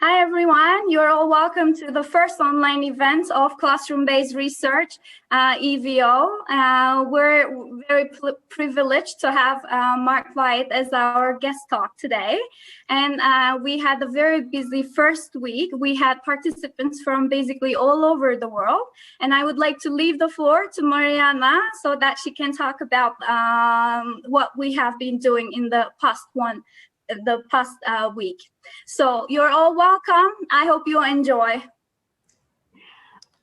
Hi, everyone. You're all welcome to the first online event of classroom-based research, EVO. We're very privileged to have Mark Wyatt as our guest talk today. And we had a very busy first week. We had participants from basically all over the world. And I would like to leave the floor to Mariana so that she can talk about what we have been doing in the past week. So you're all welcome. I hope you enjoy.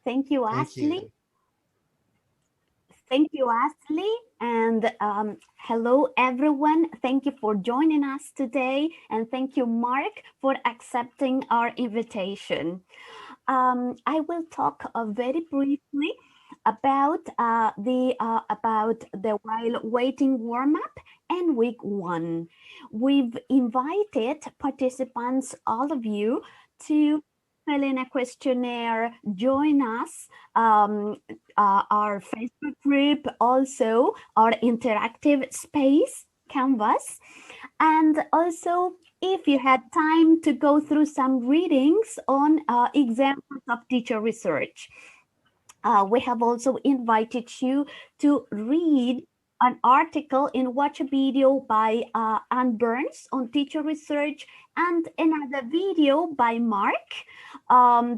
Thank you, Ashley. Thank you, Ashley. And hello, everyone. Thank you for joining us today. And thank you, Mark, for accepting our invitation. I will talk very briefly about the while waiting warm-up and week 1. We've invited participants, all of you, to fill in a questionnaire, join us, our Facebook group, also our interactive space, Canvas, and also if you had time to go through some readings on examples of teacher research. We have also invited you to read an article in Watch a Video by Anne Burns on teacher research and another video by Mark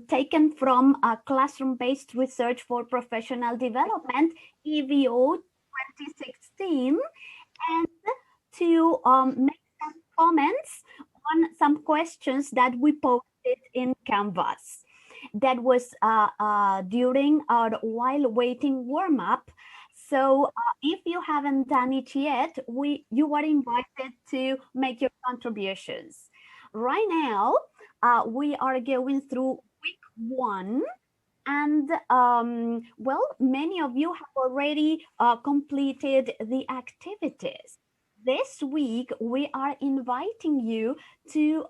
taken from Classroom-Based Research for Professional Development, EVO 2016, and to make some comments on some questions that we posted in Canvas. That was during our while waiting warm-up. So if you haven't done it yet, you are invited to make your contributions. Right now, we are going through week 1. And well, many of you have already completed the activities. This week, we are inviting you to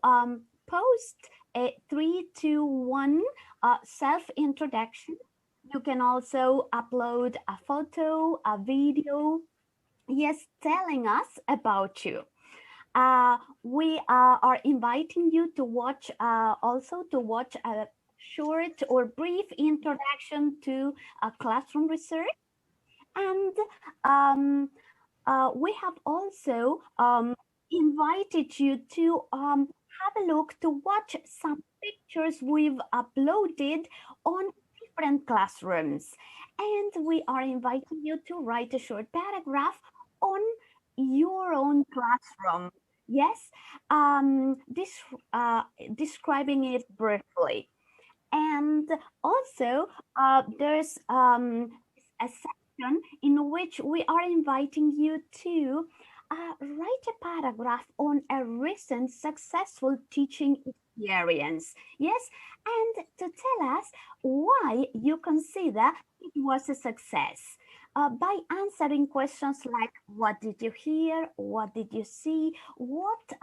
post a 3, 2, 1 self-introduction. You can also upload a photo, a video, yes, telling us about you. We are inviting you to watch also to watch a short or brief introduction to classroom research. And we have also invited you to have a look to watch some pictures we've uploaded on different classrooms. And we are inviting you to write a short paragraph on your own classroom. Yes, describing it briefly. And also, there's a section in which we are inviting you to write a paragraph on a recent successful teaching experience. Yes, and to tell us why you consider it was a success. By answering questions like, what did you hear? What did you see? What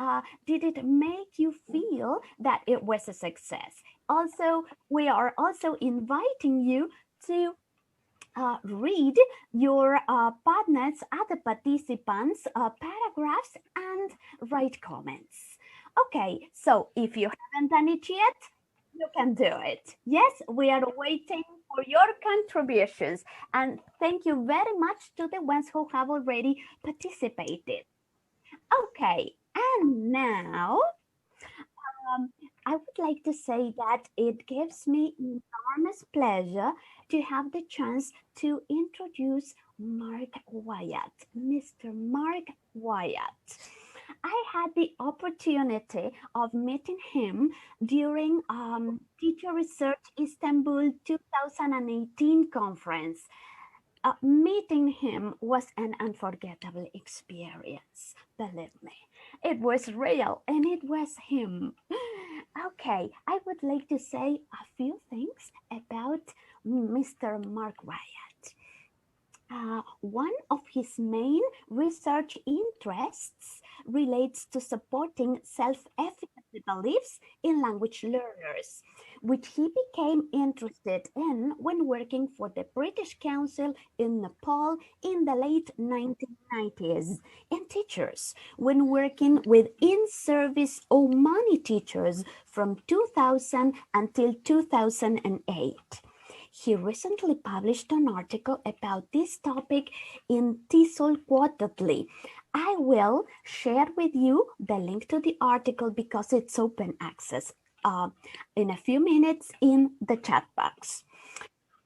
did it make you feel that it was a success? Also, we are also inviting you to read your partners, other participants' paragraphs and write comments. Okay, so if you haven't done it yet, you can do it. Yes, we are waiting for your contributions. And thank you very much to the ones who have already participated. Okay, and now I would like to say that it gives me enormous pleasure to have the chance to introduce Mark Wyatt, Mr. Mark Wyatt. I had the opportunity of meeting him during Teacher Research Istanbul 2018 conference. Meeting him was an unforgettable experience, believe me. It was real and it was him. Okay, I would like to say a few things about Mr. Mark Wyatt. One of his main research interests relates to supporting self-efficacy the beliefs in language learners, which he became interested in when working for the British Council in Nepal in the late 1990s, and teachers when working with in-service Omani teachers from 2000 until 2008. He recently published an article about this topic in TESOL Quarterly. I will share with you the link to the article because it's open access in a few minutes in the chat box.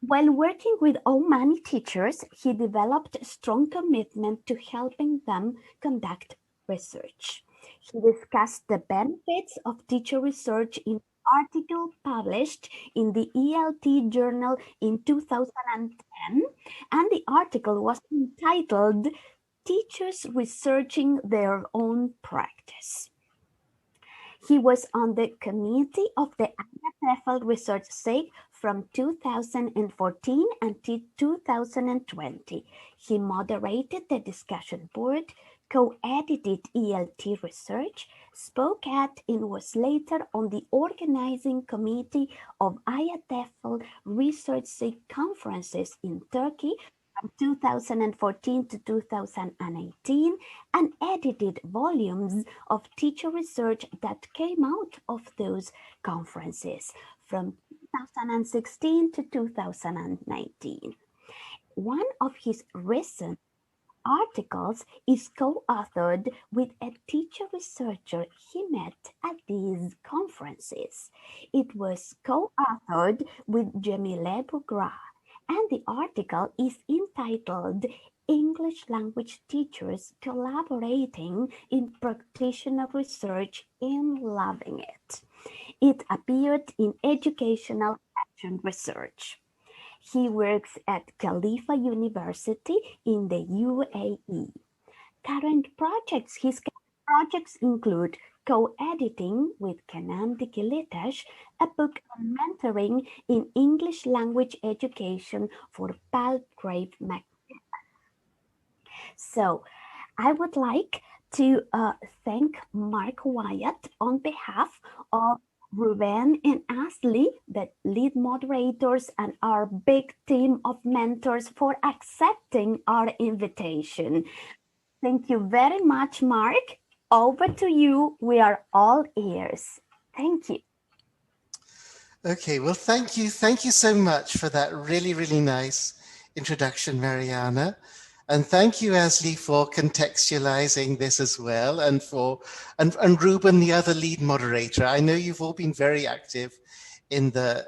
While working with Omani teachers, he developed a strong commitment to helping them conduct research. He discussed the benefits of teacher research in an article published in the ELT journal in 2010, and the article was entitled Teachers Researching Their Own Practice. He was on the committee of the IATEFL Research SIG from 2014 until 2020. He moderated the discussion board, co-edited ELT research, spoke at and was later on the organizing committee of IATEFL Research SIG conferences in Turkey from 2014 to 2018, and edited volumes of teacher research that came out of those conferences from 2016 to 2019. One of his recent articles is co-authored with a teacher researcher he met at these conferences. It was co-authored with Jamile Bugra, and the article is entitled English Language Teachers Collaborating in Practitioner Research and Loving It. It appeared in Educational Action Research. He works at Khalifa University in the UAE. His projects include co-editing with Kenan Dikilitesh a book on mentoring in English language education for Palgrave Macmillan. So I would like to thank Mark Wyatt on behalf of Ruben and Ashley, the lead moderators, and our big team of mentors for accepting our invitation. Thank you very much, Mark. Over to you. We are all ears. Thank you. Okay, well, thank you. Thank you so much for that really, really nice introduction, Mariana. And thank you, Asli, for contextualizing this as well, and Ruben, the other lead moderator. I know you've all been very active in the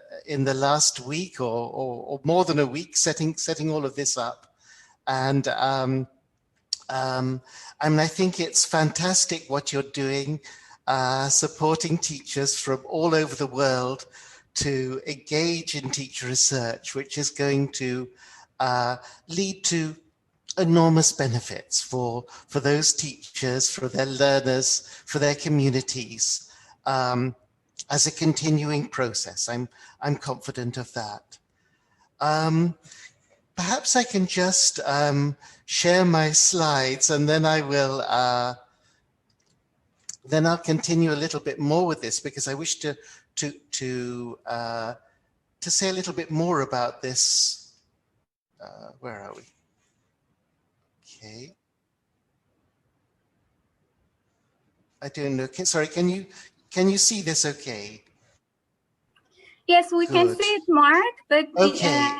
last week or more than a week, setting all of this up. And I think it's fantastic what you're doing, supporting teachers from all over the world to engage in teacher research, which is going to lead to enormous benefits for those teachers, for their learners, for their communities, as a continuing process. I'm confident of that. Perhaps I can just share my slides, and then I will then I'll continue a little bit more with this, because I wish to say a little bit more about this. Where are we? Okay. I don't know. Sorry, can you see this okay? Yes, we can see it, Mark. But okay.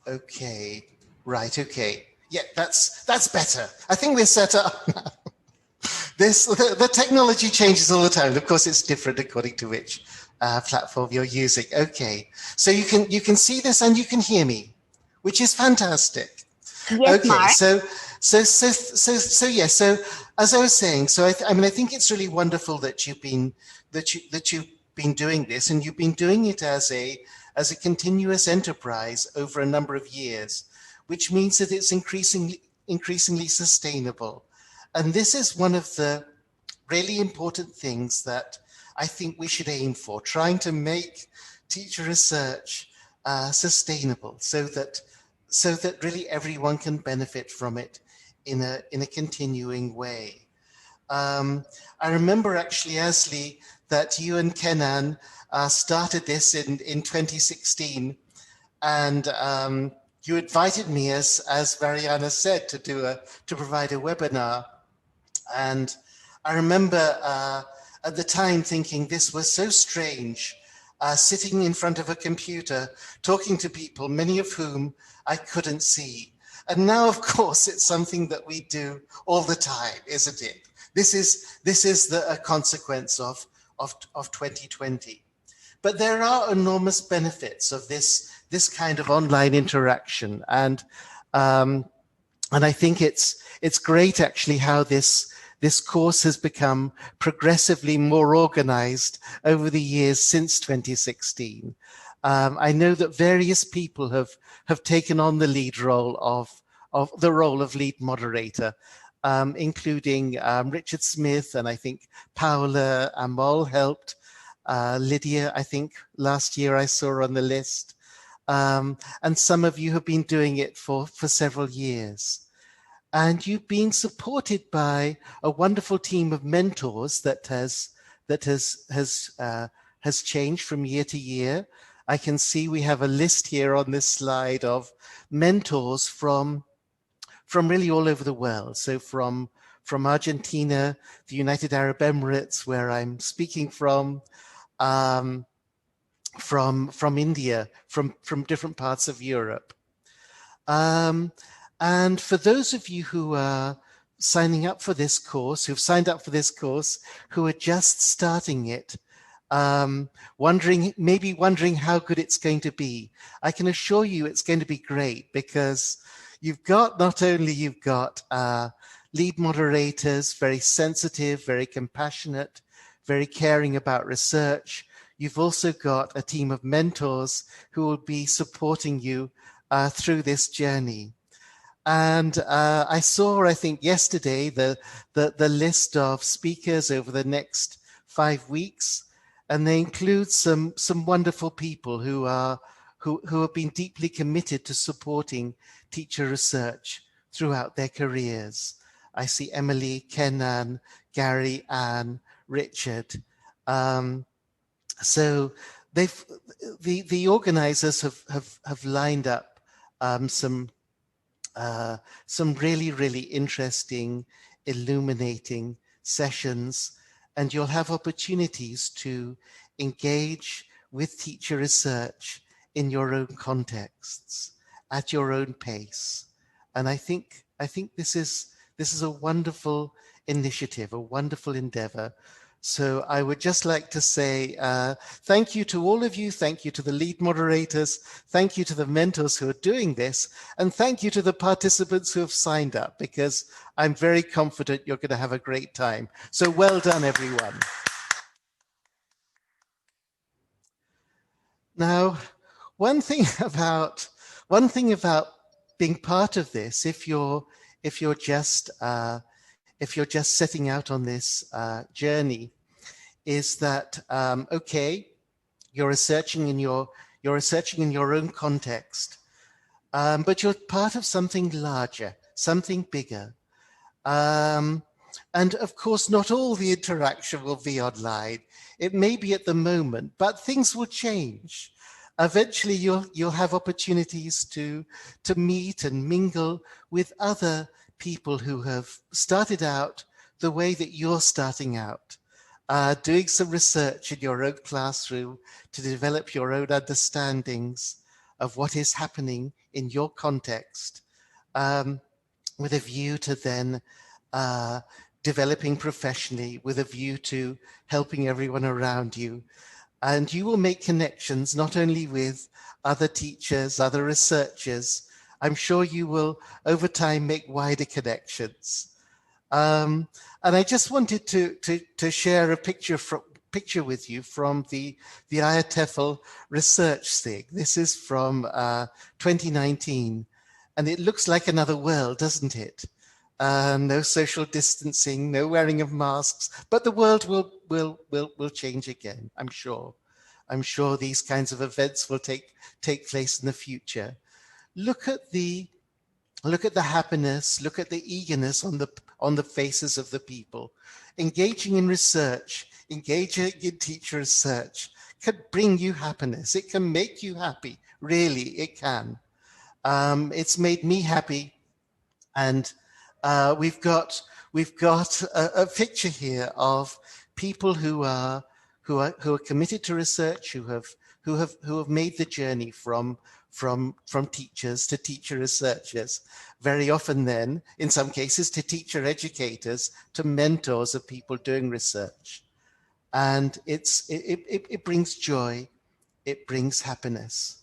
Okay. Right. Okay. Yeah, that's better. I think we're set up now. The technology changes all the time. Of course, it's different according to which platform you're using. Okay. So you can see this and you can hear me, which is fantastic. Yes, okay, Mark. So yes. So as I was saying, so I think it's really wonderful that you've been doing this, and you've been doing it as a continuous enterprise over a number of years, which means that it's increasingly sustainable. And this is one of the really important things that I think we should aim for, trying to make teacher research sustainable, so that really everyone can benefit from it in a continuing way. I remember actually, Asli, that you and Kenan started this in 2016, and you invited me, as Mariana said, to provide a webinar. And I remember at the time thinking this was so strange, sitting in front of a computer, talking to people, many of whom I couldn't see. And now, of course, it's something that we do all the time, isn't it? This is a consequence of 2020. But there are enormous benefits of this kind of online interaction, and I think it's great actually how this course has become progressively more organized over the years since 2016. I know that various people have taken on the lead role of the role of lead moderator, including Richard Smith, and I think Paola Amol helped. Lydia, I think last year I saw on the list. And some of you have been doing it for several years. And you've been supported by a wonderful team of mentors that has changed from year to year. I can see we have a list here on this slide of mentors from really all over the world. So from Argentina, the United Arab Emirates, where I'm speaking from India, from different parts of Europe. And for those of you who are signing up for this course, who've signed up for this course, who are just starting it, maybe wondering how good it's going to be, I can assure you it's going to be great, because not only you've got lead moderators, very sensitive, very compassionate, very caring about research. You've also got a team of mentors who will be supporting you through this journey. And I saw, I think yesterday, the list of speakers over the next 5 weeks, and they include some wonderful people who have been deeply committed to supporting teacher research throughout their careers. I see Emily, Kenan, Gary, Anne, Richard. So the organizers have lined up some really, really interesting, illuminating sessions, and you'll have opportunities to engage with teacher research in your own contexts, at your own pace. And I think this is a wonderful initiative, a wonderful endeavor. So I would just like to say thank you to all of you. Thank you to the lead moderators. Thank you to the mentors who are doing this. And thank you to the participants who have signed up, because I'm very confident you're going to have a great time. So well done, everyone. Now, one thing about being part of this, if you're just setting out on this journey, is that okay, you're researching in your own context, but you're part of something larger, something bigger, and of course, not all the interaction will be online. It may be at the moment, but things will change. Eventually, you'll have opportunities to meet and mingle with other people who have started out the way that you're starting out, doing some research in your own classroom to develop your own understandings of what is happening in your context, with a view to then developing professionally, with a view to helping everyone around you. And you will make connections not only with other teachers, other researchers. I'm sure you will, over time, make wider connections. And I just wanted to share a picture with you from the IATEFL research thing. This is from 2019, and it looks like another world, doesn't it? No social distancing, no wearing of masks, but the world will change again, I'm sure. I'm sure these kinds of events will take place in the future. Look at the happiness, look at the eagerness on on the faces of the people. Engaging in research, engaging in teacher research can bring you happiness. It can make you happy. Really, it can. It's made me happy. And we've got a picture here of people who are committed to research, who have made the journey from teachers to teacher researchers, very often then, in some cases, to teacher educators, to mentors of people doing research. And it brings joy, it brings happiness.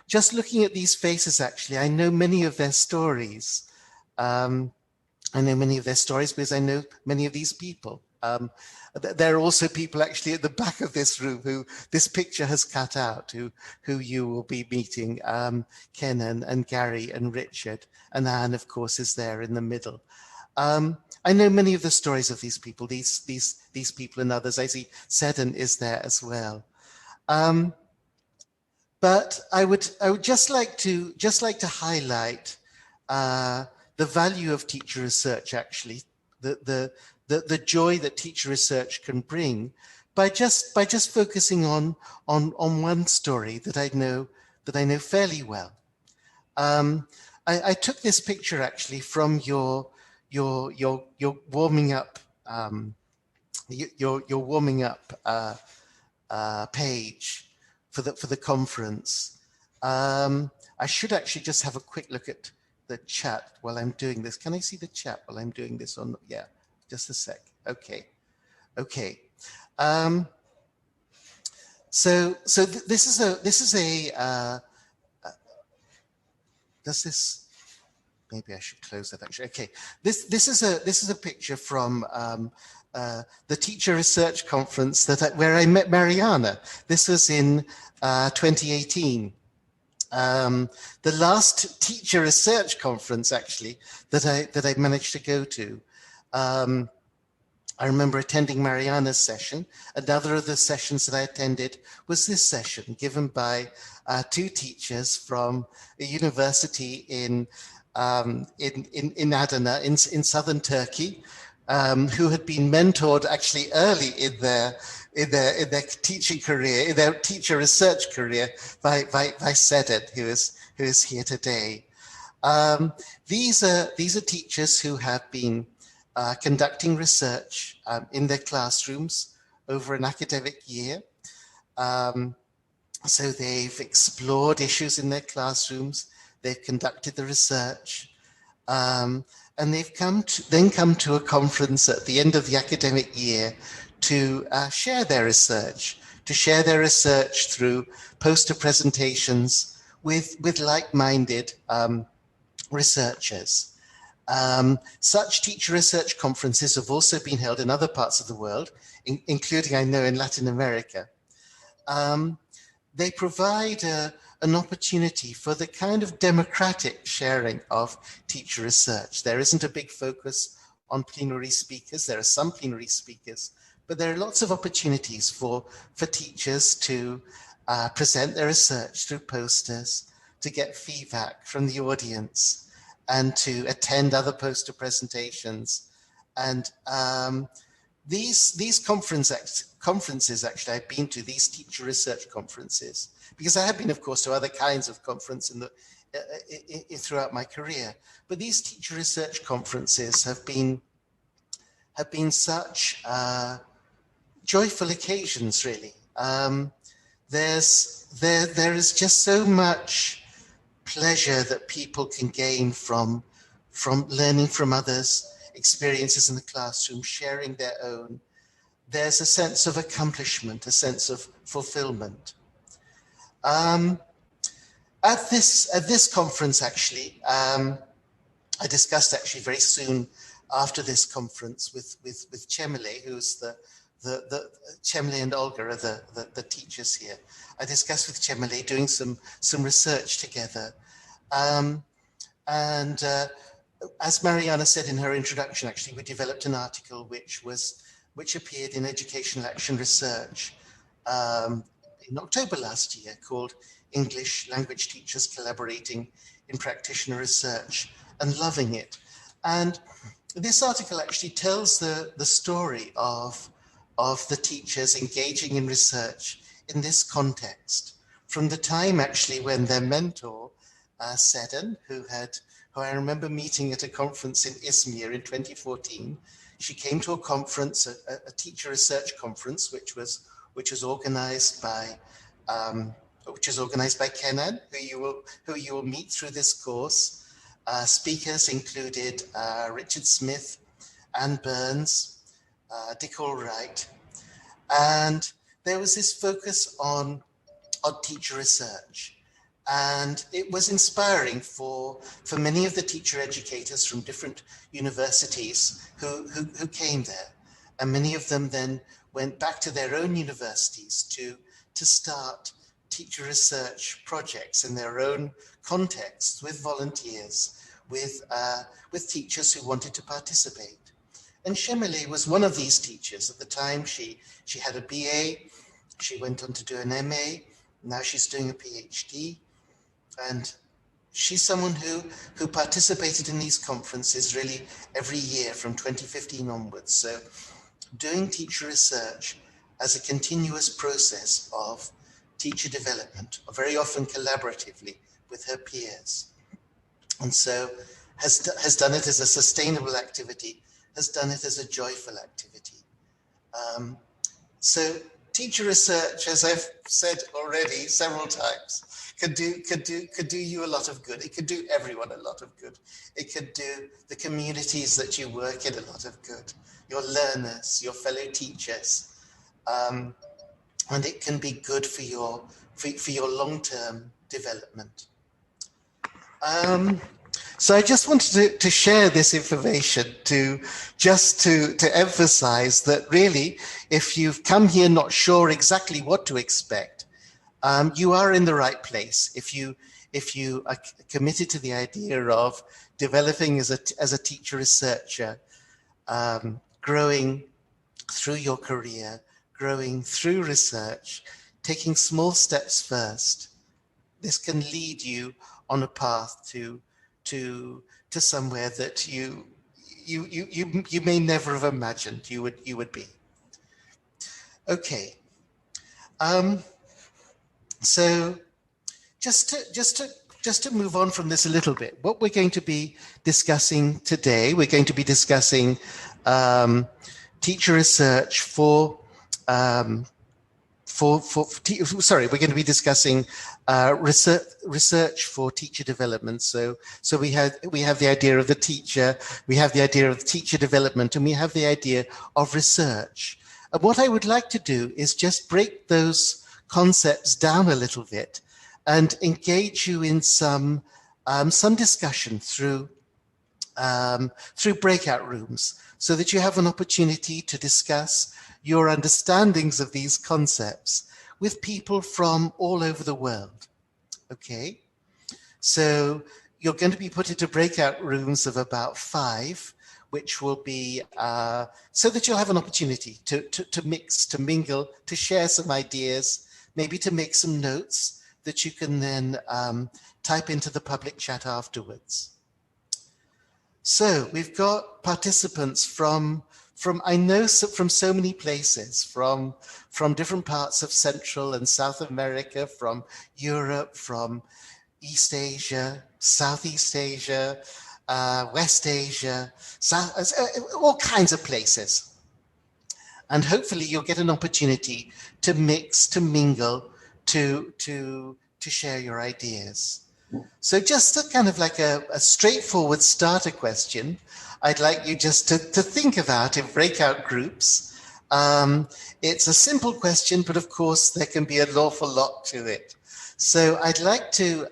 Just looking at these faces, actually, I know many of their stories. I know many of their stories because I know many of these people. There are also people actually at the back of this room who this picture has cut out, who you will be meeting, Ken and Gary and Richard, and Anne, of course, is there in the middle. I know many of the stories of these people, these people and others. I see Seddon is there as well. But I would just like to highlight the value of teacher research, actually, the joy that teacher research can bring by just focusing on one story that I know fairly well. I took this picture actually from your warming up your warming up page for the conference. I should actually just have a quick look at the chat while I'm doing this. Can I see the chat while I'm doing this? Yeah, just a sec. Okay. So this is a does this? Maybe I should close that actually. Okay, this is a picture from the Teacher Research Conference where I met Mariana. This was in 2018. The last Teacher Research Conference actually that I managed to go to. I remember attending Mariana's session. Another of the sessions that I attended was this session given by two teachers from a university in Adana in southern Turkey, who had been mentored actually early in their teaching career, in their teacher research career by Seddon, who is here today. These are teachers who have been conducting research in their classrooms over an academic year. So they've explored issues in their classrooms, they've conducted the research, and they've come to a conference at the end of the academic year to share their research, through poster presentations with like-minded researchers. Such teacher research conferences have also been held in other parts of the world, including, I know, in Latin America. They provide an opportunity for the kind of democratic sharing of teacher research. There isn't a big focus on plenary speakers. There are some plenary speakers, but there are lots of opportunities for teachers to present their research through posters, to get feedback from the audience, and to attend other poster presentations. And these conferences, actually, I've been to these teacher research conferences, because I have been, of course, to other kinds of conference throughout my career. But these teacher research conferences have been such joyful occasions, really. There is just so much pleasure that people can gain from learning from others' experiences in the classroom, sharing their own. There's a sense of accomplishment, a sense of fulfillment. At this conference, actually, I discussed actually very soon after this conference with Cemile, who's the Cemile and Olga are the teachers here. I discussed with Cemile doing some research together, and as Mariana said in her introduction, actually, we developed an article which appeared in Educational Action Research in October last year, called English Language Teachers Collaborating in Practitioner Research and Loving It. And this article actually tells the story of the teachers engaging in research in this context, from the time actually when their mentor, Seddon, who I remember meeting at a conference in Izmir in 2014. She came to a conference, a teacher research conference, which was organized by Kenan, who you will meet through this course. Speakers included Richard Smith, Anne Burns, Dick Allwright, and there was this focus on teacher research. And it was inspiring for many of the teacher educators from different universities who came there. And many of them then went back to their own universities to start teacher research projects in their own contexts with volunteers, with teachers who wanted to participate. And Shemile was one of these teachers. At the time, she had a BA, she went on to do an MA, now she's doing a PhD. And she's someone who participated in these conferences really every year from 2015 onwards. So doing teacher research as a continuous process of teacher development, very often collaboratively with her peers. And so has done it as a sustainable activity, has done it as a joyful activity. So teacher research, as I've said already several times, could do you a lot of good. It could do everyone a lot of good. It could do the communities that you work in a lot of good, your learners, your fellow teachers, and it can be good for your long-term development. So I just wanted to share this information to emphasize that really, if you've come here not sure exactly what to expect, you are in the right place. If you are committed to the idea of developing as a teacher researcher, growing through your career, growing through research, taking small steps first, this can lead you on a path to somewhere that you may never have imagined you would be. Okay. So just to move on from this a little bit, what we're going to be discussing today, we're going to be discussing teacher research we're going to be discussing research for teacher development. So we have the idea of the teacher, we have the idea of teacher development, and we have the idea of research. And what I would like to do is just break those concepts down a little bit and engage you in some discussion through breakout rooms, so that you have an opportunity to discuss your understandings of these concepts with people from all over the world. Okay, so you're going to be put into breakout rooms of about 5, which will be so that you'll have an opportunity to mix, to mingle, to share some ideas, maybe to make some notes that you can then type into the public chat afterwards. So we've got participants from so many places, from different parts of Central and South America, from Europe, from East Asia, Southeast Asia, West Asia, all kinds of places. And hopefully you'll get an opportunity to mix, to mingle, to share your ideas. So just a kind of like a straightforward starter question, I'd like you just to think about in breakout groups. It's a simple question, but of course there can be an awful lot to it. So I'd like to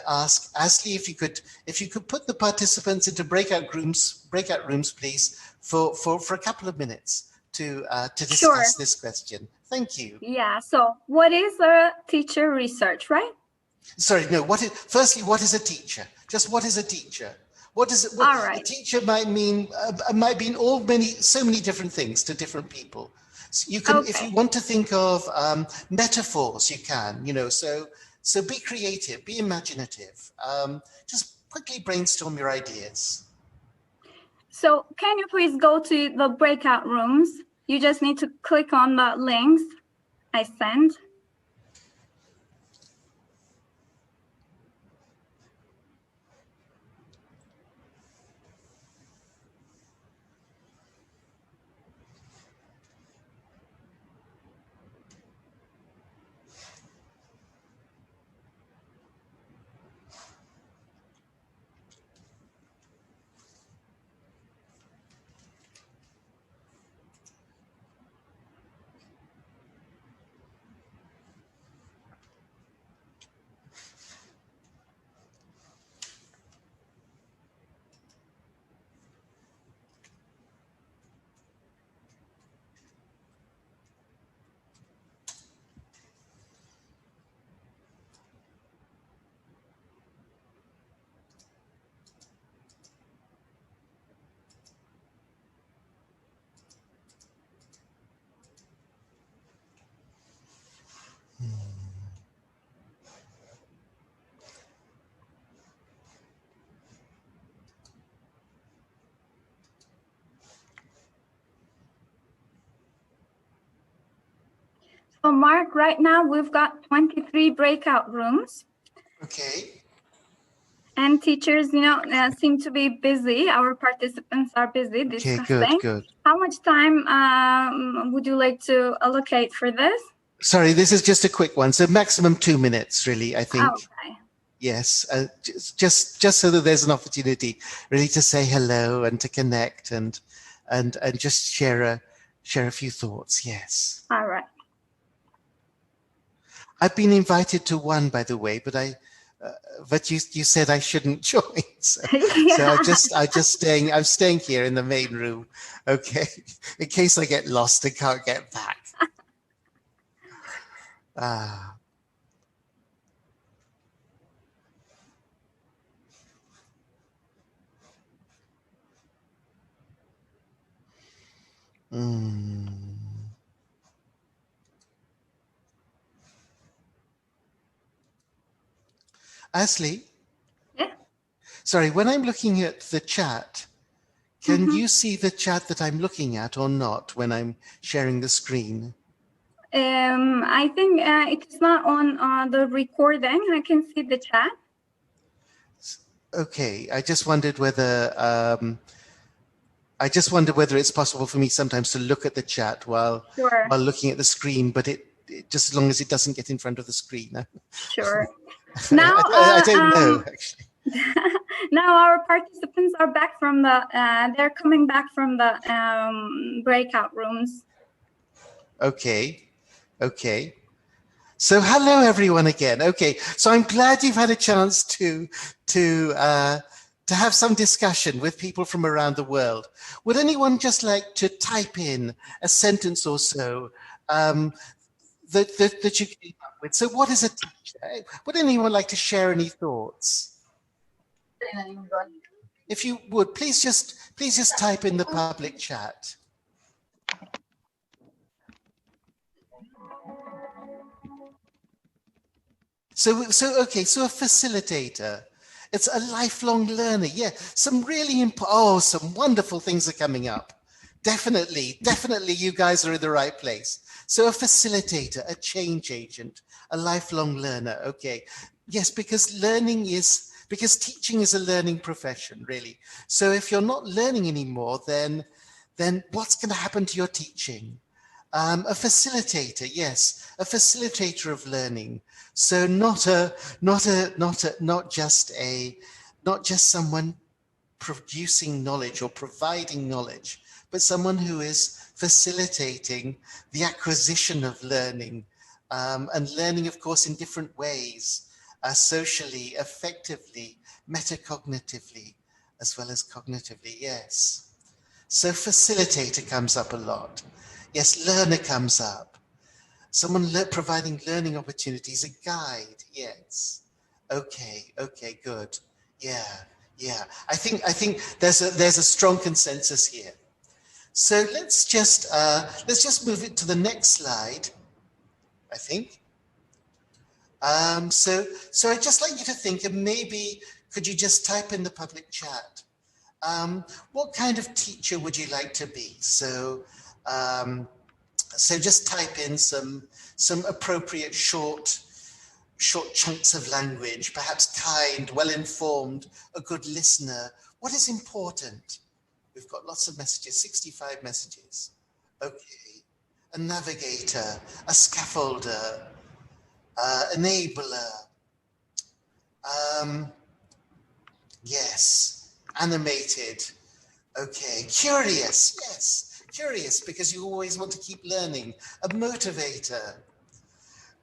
ask Ashley if you could put the participants into breakout rooms, please, for a couple of minutes to discuss Sure. this question. Thank you. Yeah. So what is a teacher research, right? Sorry, no. Firstly, what is a teacher? Just what is a teacher? What is it? All right. A teacher might mean so many different things to different people. So you can, if you want to think of metaphors, you can. So be creative, be imaginative. Just quickly brainstorm your ideas. So can you please go to the breakout rooms? You just need to click on the links I sent. So Mark, right now we've got 23 breakout rooms. Okay. And teachers, seem to be busy. Our participants are busy discussing. Okay, good. How much time would you like to allocate for this? Sorry, this is just a quick one. So maximum 2 minutes, really, I think. Okay. Yes, just so that there's an opportunity really to say hello and to connect and just share a few thoughts. Yes. All right. I've been invited to one, by the way, but you said I shouldn't join, so, Yeah. so I'm staying here in the main room, okay, in case I get lost and can't get back. Ashley? Yeah. Sorry, when I'm looking at the chat, can you see the chat that I'm looking at or not when I'm sharing the screen? I think it's not on the recording. I can see the chat. Okay, I just wondered whether it's possible for me sometimes to look at the chat while looking at the screen, but it just as long as it doesn't get in front of the screen. Sure. Now I don't know actually. Now our participants are back from they're coming back from the breakout rooms. Okay. So hello everyone again. Okay, so I'm glad you've had a chance to have some discussion with people from around the world. Would anyone just like to type in a sentence or so that you came up with? So what is a teacher? Would anyone like to share any thoughts? If you would, please just type in the public chat. So a facilitator, it's a lifelong learner. Yeah, some wonderful things are coming up. Definitely, you guys are in the right place. So a facilitator, a change agent, a lifelong learner. Okay, yes, because teaching is a learning profession, really. So if you're not learning anymore, then what's going to happen to your teaching? A facilitator, yes, a facilitator of learning. So not just someone producing knowledge or providing knowledge, but someone who is facilitating the acquisition of learning, and learning, of course, in different ways, socially, effectively, metacognitively, as well as cognitively. Yes. So facilitator comes up a lot. Yes, learner comes up. Someone providing learning opportunities, a guide. Yes. Okay, good. Yeah. I think there's a strong consensus here. So let's just move it to the next slide, I think. So I'd just like you to think, and maybe could you just type in the public chat what kind of teacher would you like to be? So, so just type in some appropriate short chunks of language, perhaps kind, well-informed, a good listener. What is important? We've got lots of messages, 65 messages. Okay, a navigator, a scaffolder, enabler. Yes, animated. Okay, curious, yes, curious because you always want to keep learning. A motivator.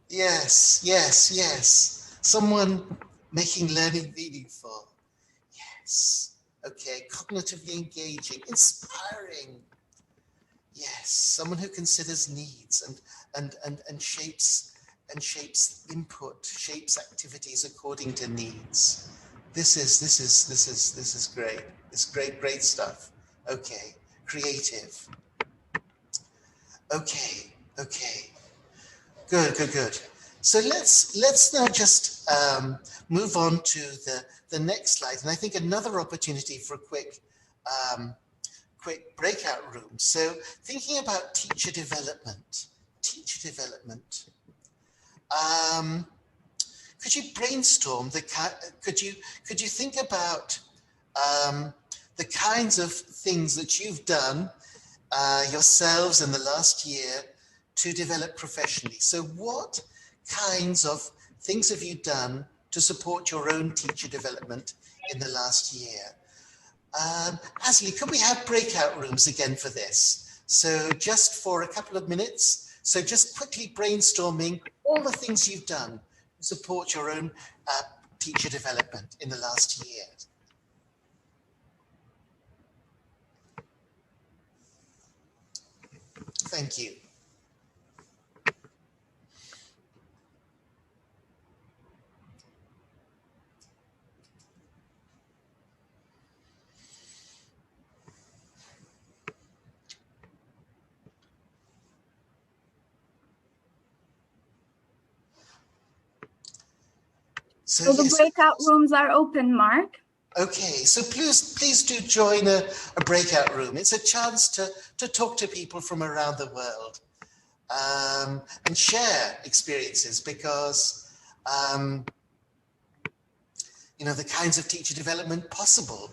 Yes, yes, yes. Someone making learning meaningful. Yes. Okay, cognitively engaging, inspiring. Yes, someone who considers needs and shapes input, shapes activities according to needs. This is great. It's great stuff. Okay, creative. Okay. Good. So let's now just move on to the next slide, and I think another opportunity for a quick breakout room. So thinking about teacher development. Could you brainstorm could you think about the kinds of things that you've done yourselves in the last year to develop professionally? So what kinds of things have you done to support your own teacher development in the last year? Ashley, could we have breakout rooms again for this? So just for a couple of minutes, so just quickly brainstorming all the things you've done to support your own teacher development in the last year. Thank you. So the breakout rooms are open, Mark. Okay, so please do join a breakout room. It's a chance to talk to people from around the world and share experiences, because you know, the kinds of teacher development possible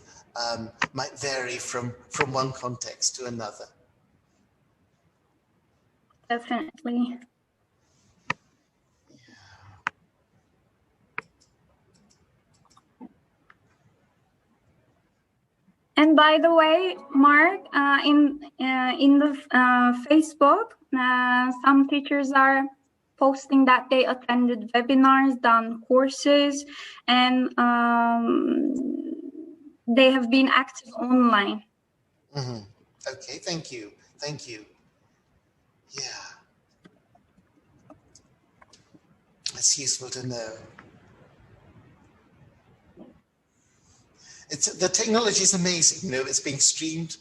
might vary from one context to another. Definitely. And by the way, Mark, in the Facebook, some teachers are posting that they attended webinars, done courses, and they have been active online. Mm-hmm. Okay, thank you. Yeah, that's useful to know. The technology is amazing. You know, it's being streamed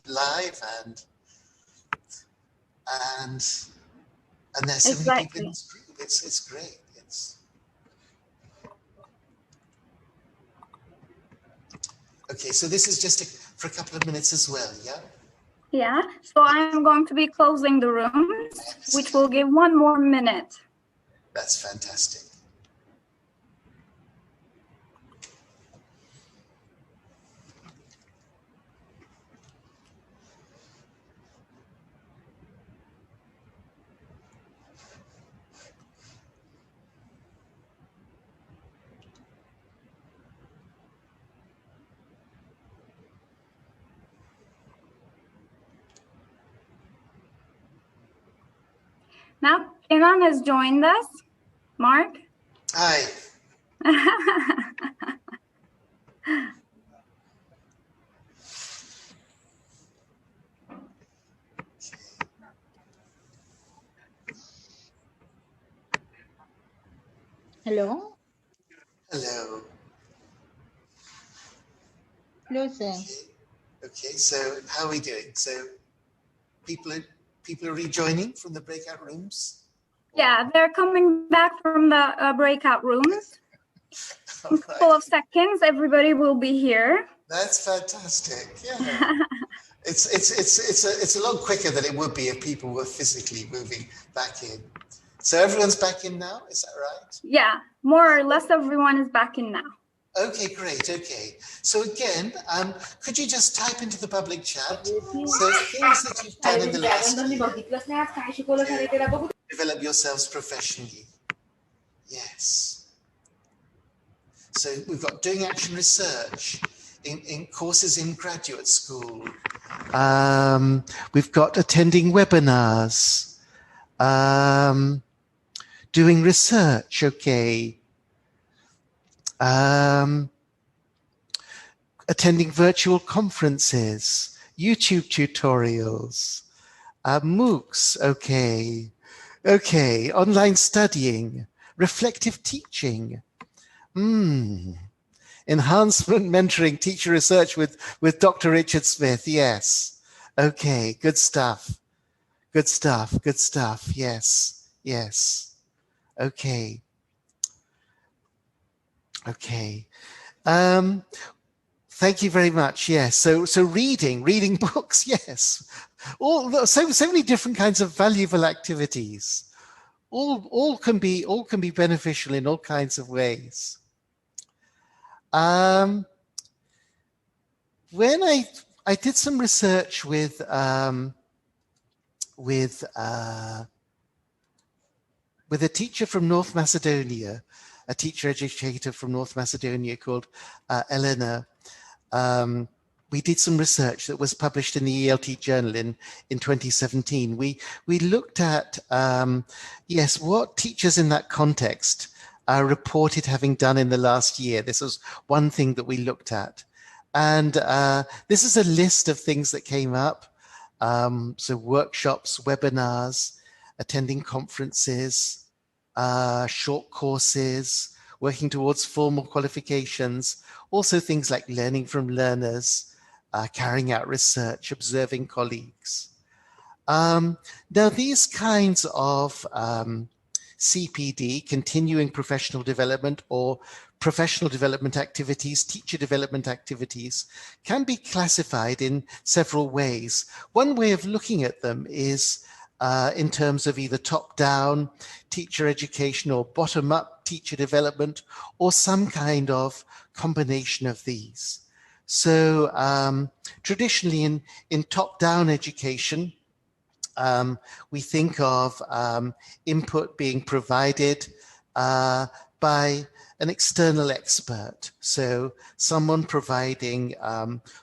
live, and there's so many people in this group. It's great. Okay, so this is just for a couple of minutes as well, yeah? Yeah, so I'm going to be closing the rooms, which will give 1 more minute. That's fantastic. Now, Kenan has joined us. Mark? Hi. Hello. Hello. Hello, sir. Okay, so how are we doing? So people are rejoining from the breakout rooms? Yeah, they're coming back from the breakout rooms. In a couple of seconds, everybody will be here. That's fantastic. Yeah. It's a lot quicker than it would be if people were physically moving back in. So everyone's back in now, is that right? Yeah, more or less everyone is back in now. Okay, great. Okay. So again, could you just type into the public chat? So things that you've done in the last year to develop yourselves professionally. Yes. So we've got doing action research in courses in graduate school. We've got attending webinars, doing research. Okay. Attending virtual conferences, YouTube tutorials, MOOCs, okay, online studying, reflective teaching, enhancement mentoring, teacher research with Dr. Richard Smith, yes. Okay, good stuff, yes. Okay. Thank you very much. Yes. So reading books. Yes. So many different kinds of valuable activities. All can be beneficial in all kinds of ways. When I did some research with a teacher from North Macedonia, a teacher educator from North Macedonia called Elena. We did some research that was published in the ELT Journal in 2017. We looked at, what teachers in that context reported having done in the last year. This was one thing that we looked at. And this is a list of things that came up. So workshops, webinars, attending conferences, short courses, working towards formal qualifications, also things like learning from learners, carrying out research, observing colleagues. Now, these kinds of CPD, continuing professional development or professional development activities, teacher development activities, can be classified in several ways. One way of looking at them is in terms of either top-down teacher education or bottom-up teacher development, or some kind of combination of these. So traditionally in top-down education, we think of input being provided by an external expert. So someone providing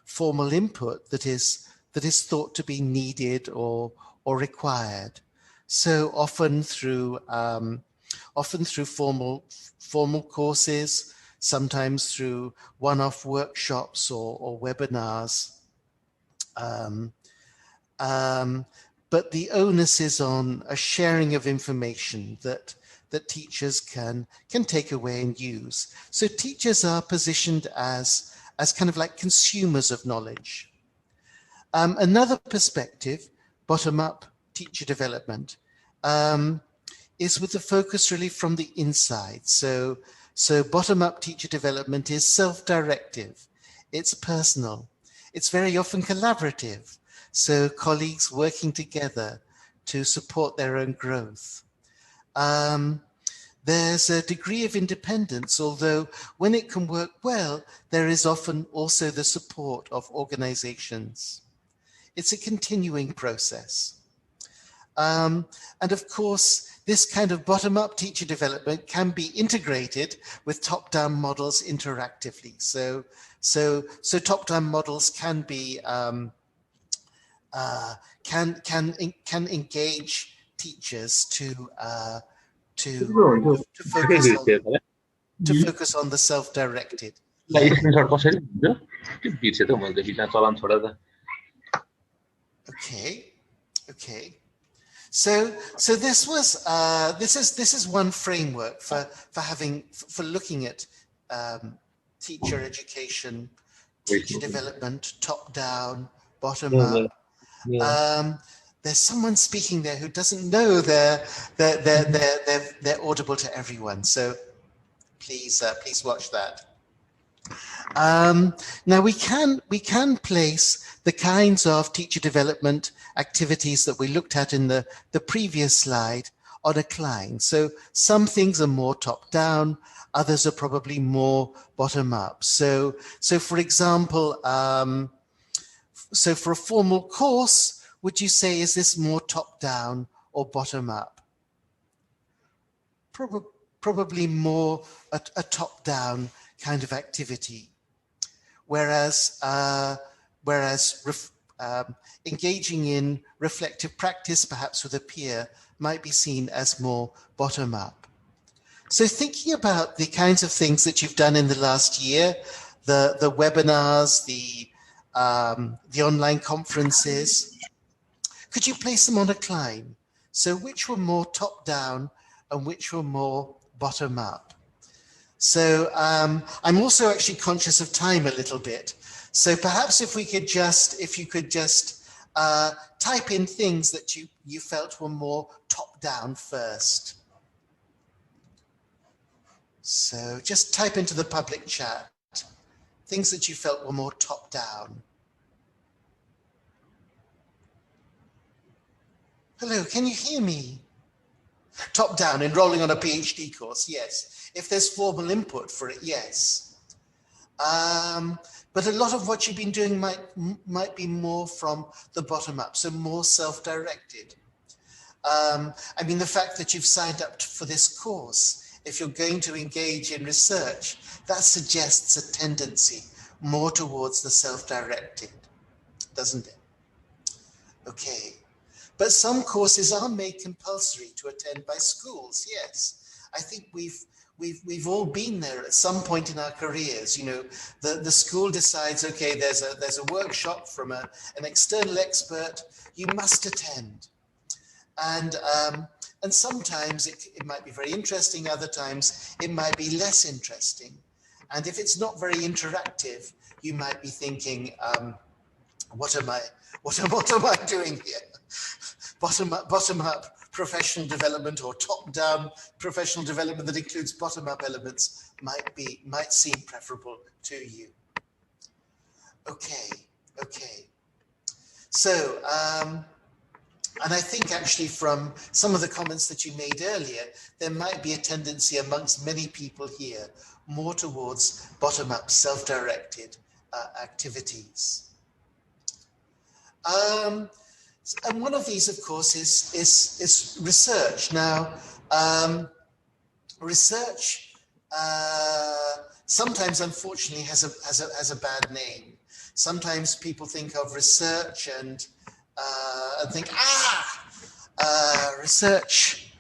formal input that is thought to be needed or required. So often through formal courses, sometimes through one-off workshops or webinars. But the onus is on a sharing of information that teachers can take away and use. So teachers are positioned as kind of like consumers of knowledge. Another perspective, bottom-up teacher development, is with the focus really from the inside. So bottom-up teacher development is self-directive, it's personal, it's very often collaborative. So colleagues working together to support their own growth. There's a degree of independence, although when it can work well, there is often also the support of organizations. It's a continuing process. And of course, this kind of bottom-up teacher development can be integrated with top-down models interactively. So top-down models can be can engage teachers to focus on the self-directed. Okay. So this was this is one framework for looking at teacher education, teacher development, top down, bottom up. There's someone speaking there who doesn't know they're audible to everyone. So please watch that. Now we can place the kinds of teacher development activities that we looked at in the previous slide on a cline. So some things are more top down, others are probably more bottom up. So for example, so for a formal course, would you say, is this more top down or bottom up? Probably more a top down kind of activity. Whereas engaging in reflective practice, perhaps with a peer, might be seen as more bottom up. So thinking about the kinds of things that you've done in the last year, the webinars, the online conferences, could you place them on a cline? So which were more top down and which were more bottom up? So I'm also actually conscious of time a little bit. So perhaps if you could just type in things that you felt were more top down first. So just type into the public chat things that you felt were more top down. Hello, can you hear me? Top down, enrolling on a PhD course, yes. If there's formal input for it, yes. But a lot of what you've been doing might be more from the bottom up, so more self-directed. I mean, the fact that you've signed up for this course, if you're going to engage in research, that suggests a tendency more towards the self-directed, doesn't it? Okay. But some courses are made compulsory to attend by schools. Yes, I think we've all been there at some point in our careers. You know, the school decides, okay, there's a workshop from an external expert. You must attend, and sometimes it might be very interesting. Other times it might be less interesting, and if it's not very interactive, you might be thinking, what am I doing here? Bottom up professional development, or top down professional development that includes bottom up elements might seem preferable to you. Okay. So and I think actually from some of the comments that you made earlier, there might be a tendency amongst many people here more towards bottom up self-directed activities. And one of these, of course, is research. Now, research sometimes, unfortunately, has a bad name. Sometimes people think of research and think, research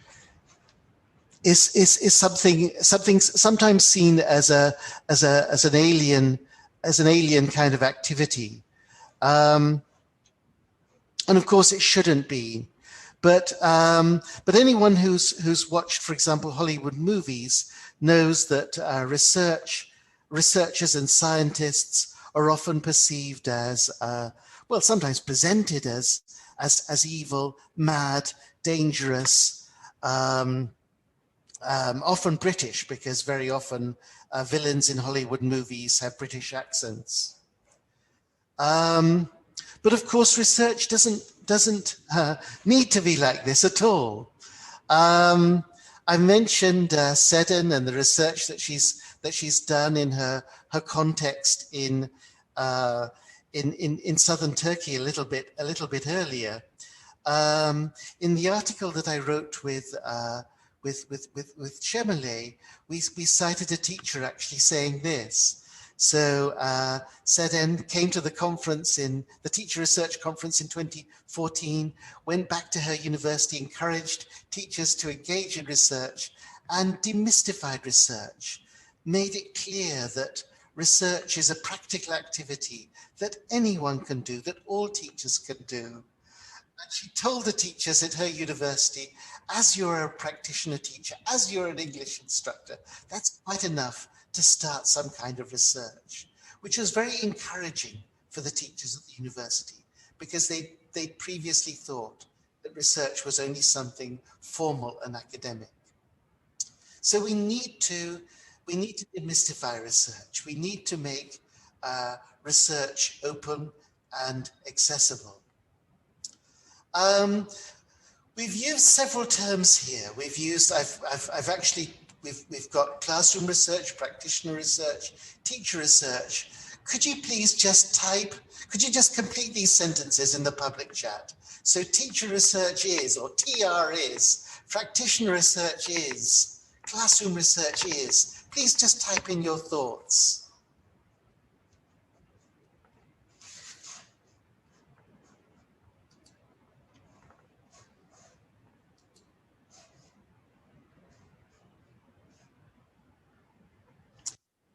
is something sometimes seen as an alien kind of activity. And of course, it shouldn't be, but anyone who's watched, for example, Hollywood movies knows that researchers and scientists are often perceived as well, sometimes presented as evil, mad, dangerous, often British, because very often villains in Hollywood movies have British accents. But of course, research doesn't need to be like this at all. I mentioned Sedan and the research that she's done in her context in southern Turkey a little bit earlier. In the article that I wrote with Shemale, we cited a teacher actually saying this. So Sedan came to the conference, in the Teacher Research Conference in 2014, went back to her university, encouraged teachers to engage in research and demystified research, made it clear that research is a practical activity that anyone can do, that all teachers can do. And she told the teachers at her university, as you're a practitioner teacher, as you're an English instructor, that's quite enough to start some kind of research, which was very encouraging for the teachers at the university, because they previously thought that research was only something formal and academic. So we need to we need to demystify research. We need to make research open and accessible. We've used several terms here. We've used, we've got classroom research, practitioner research, teacher research. Could you please just could you just complete these sentences in the public chat? So teacher research is, or TR is, practitioner research is, classroom research is. Please just type in your thoughts.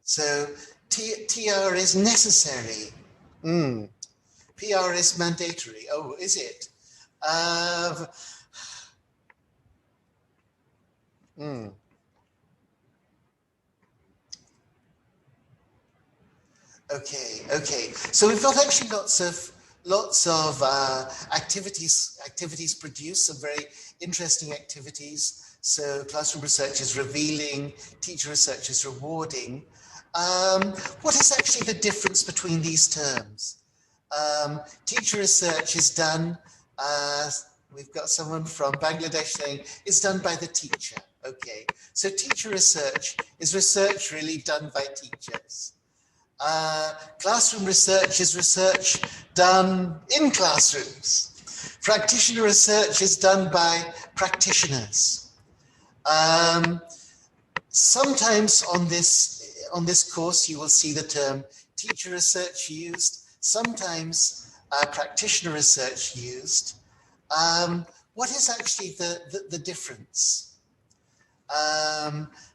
So TR is necessary. PR is mandatory. Oh, is it? Okay. So we've got actually lots of activities produced, some very interesting activities. So classroom research is revealing, teacher research is rewarding. What is actually the difference between these terms? Teacher research is done, we've got someone from Bangladesh saying it's done by the teacher. Okay, so teacher research is research really done by teachers. Classroom research is research done in classrooms. Practitioner research is done by practitioners. Sometimes on this course, you will see the term teacher research used, sometimes practitioner research used. What is actually the difference?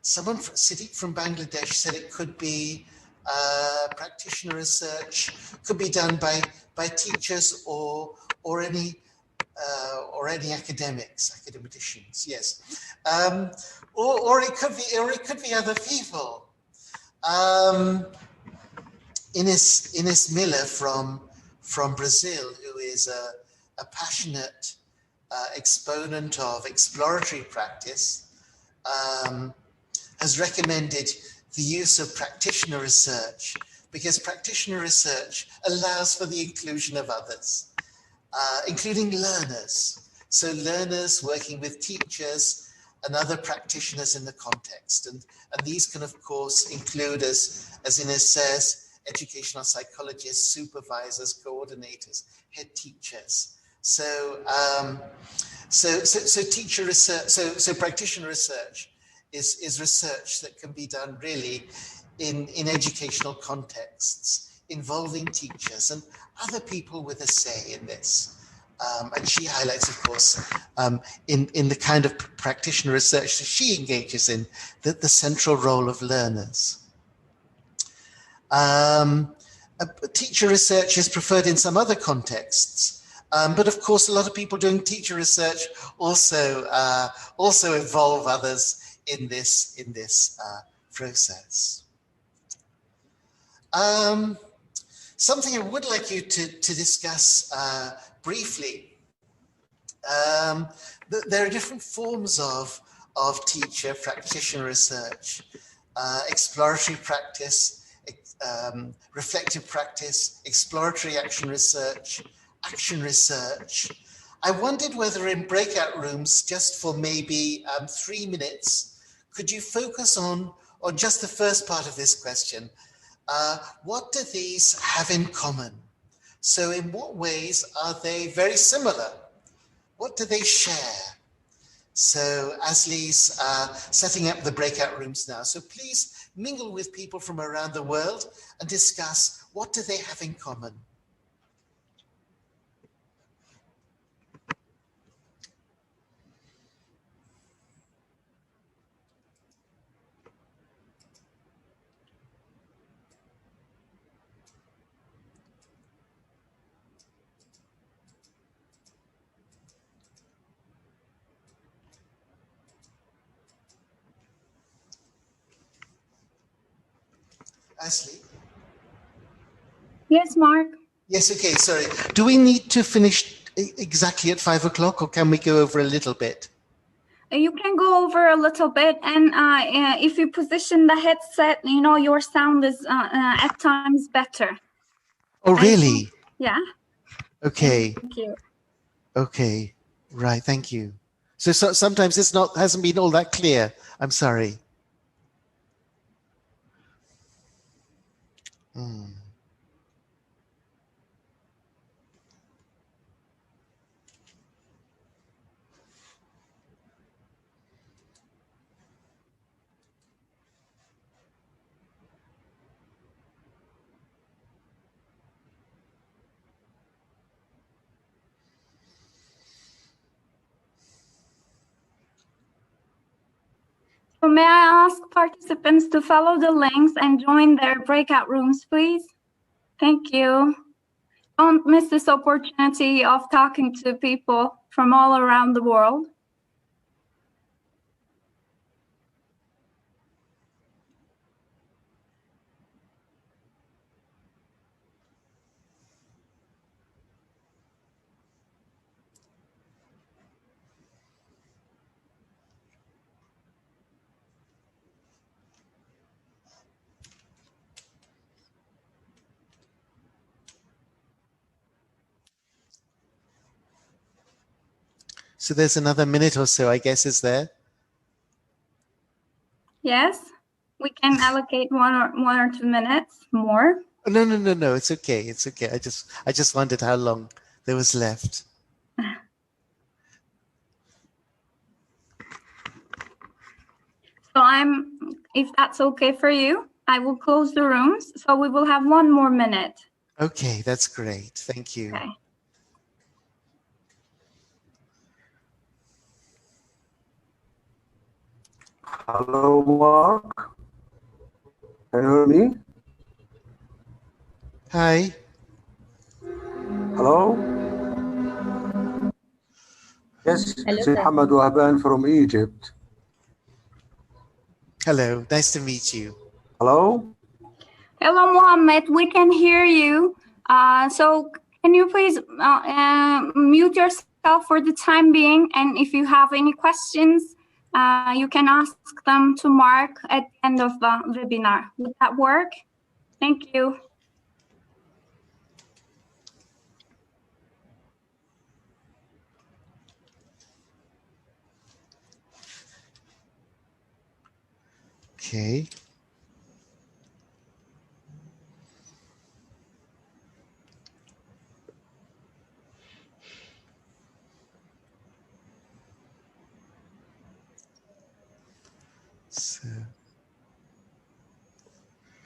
Someone sitting from Bangladesh said it could be practitioner research, could be done by teachers or any academicians, yes, or it could be other people. Ines Miller from Brazil, who is a passionate exponent of exploratory practice, has recommended the use of practitioner research because practitioner research allows for the inclusion of others, including learners. So learners working with teachers and other practitioners in the context. And these can, of course, include, as Ines says, educational psychologists, supervisors, coordinators, head teachers. So teacher research, so practitioner research is research that can be done really in educational contexts, involving teachers and other people with a say in this. And she highlights, of course, in the kind of practitioner research that she engages in, the central role of learners. Teacher research is preferred in some other contexts, but of course, a lot of people doing teacher research also involve others in this process. Something I would like you to discuss briefly. There are different forms of teacher practitioner research: exploratory practice, reflective practice, exploratory action research. I wondered whether in breakout rooms, just for maybe 3 minutes, could you focus on just the first part of this question? What do these have in common? So in what ways are they very similar? What do they share? So Ashley's setting up the breakout rooms now. So please mingle with people from around the world and discuss what do they have in common. Ashley? Yes, Mark. Yes, okay, sorry. Do we need to finish exactly at 5 o'clock or can we go over a little bit? you can go over a little bit, and if you position the headset, your sound is at times better. Oh, really? Yeah. Okay. Thank you. Okay. Right. Thank you. So sometimes hasn't been all that clear. I'm sorry. So may I ask participants to follow the links and join their breakout rooms, please? Thank you. Don't miss this opportunity of talking to people from all around the world. So there's another minute or so, I guess, is there? Yes, we can allocate one or 2 minutes more. No. It's okay. It's okay. I just wondered how long there was left. So if that's okay for you, I will close the rooms. So we will have 1 more minute. Okay, that's great. Thank you. Okay. Hello, Mark. Can you hear me? Hi. Hello? Yes, Hello, it's sir. Muhammad Wahban from Egypt. Hello. Nice to meet you. Hello? Hello, Mohammed. We can hear you. So can you please mute yourself for the time being? And if you have any questions, you can ask them to Mark at the end of the webinar. Would that work? Thank you. Okay.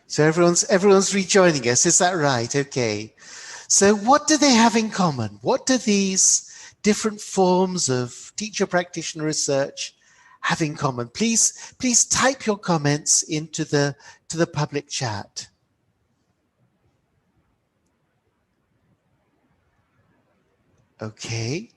So everyone's rejoining us. Is that right? Okay. So what do they have in common? What do these different forms of teacher practitioner research have in common? Please type your comments into the public chat. Okay.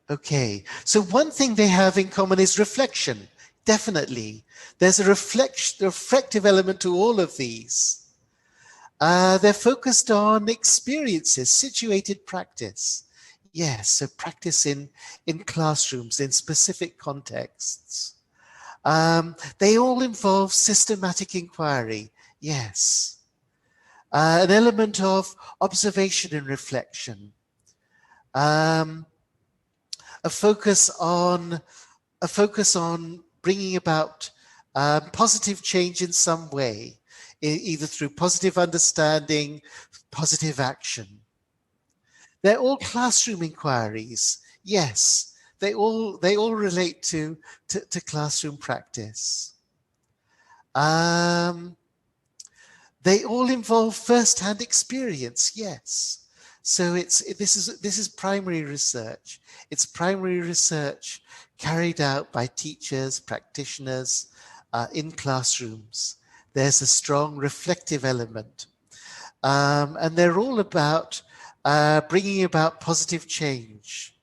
Okay. So one thing they have in common is reflection. Definitely. There's a reflective element to all of these. They're focused on experiences, situated practice. Yes, so practice in classrooms, in specific contexts. They all involve systematic inquiry. Yes. An element of observation and reflection. A focus on bringing about positive change in some way, either through positive understanding, positive action. They're all classroom inquiries. Yes, they all relate to classroom practice. They all involve first-hand experience. Yes. So this is primary research. It's primary research carried out by teachers, practitioners in classrooms. There's a strong reflective element. And they're all about bringing about positive change.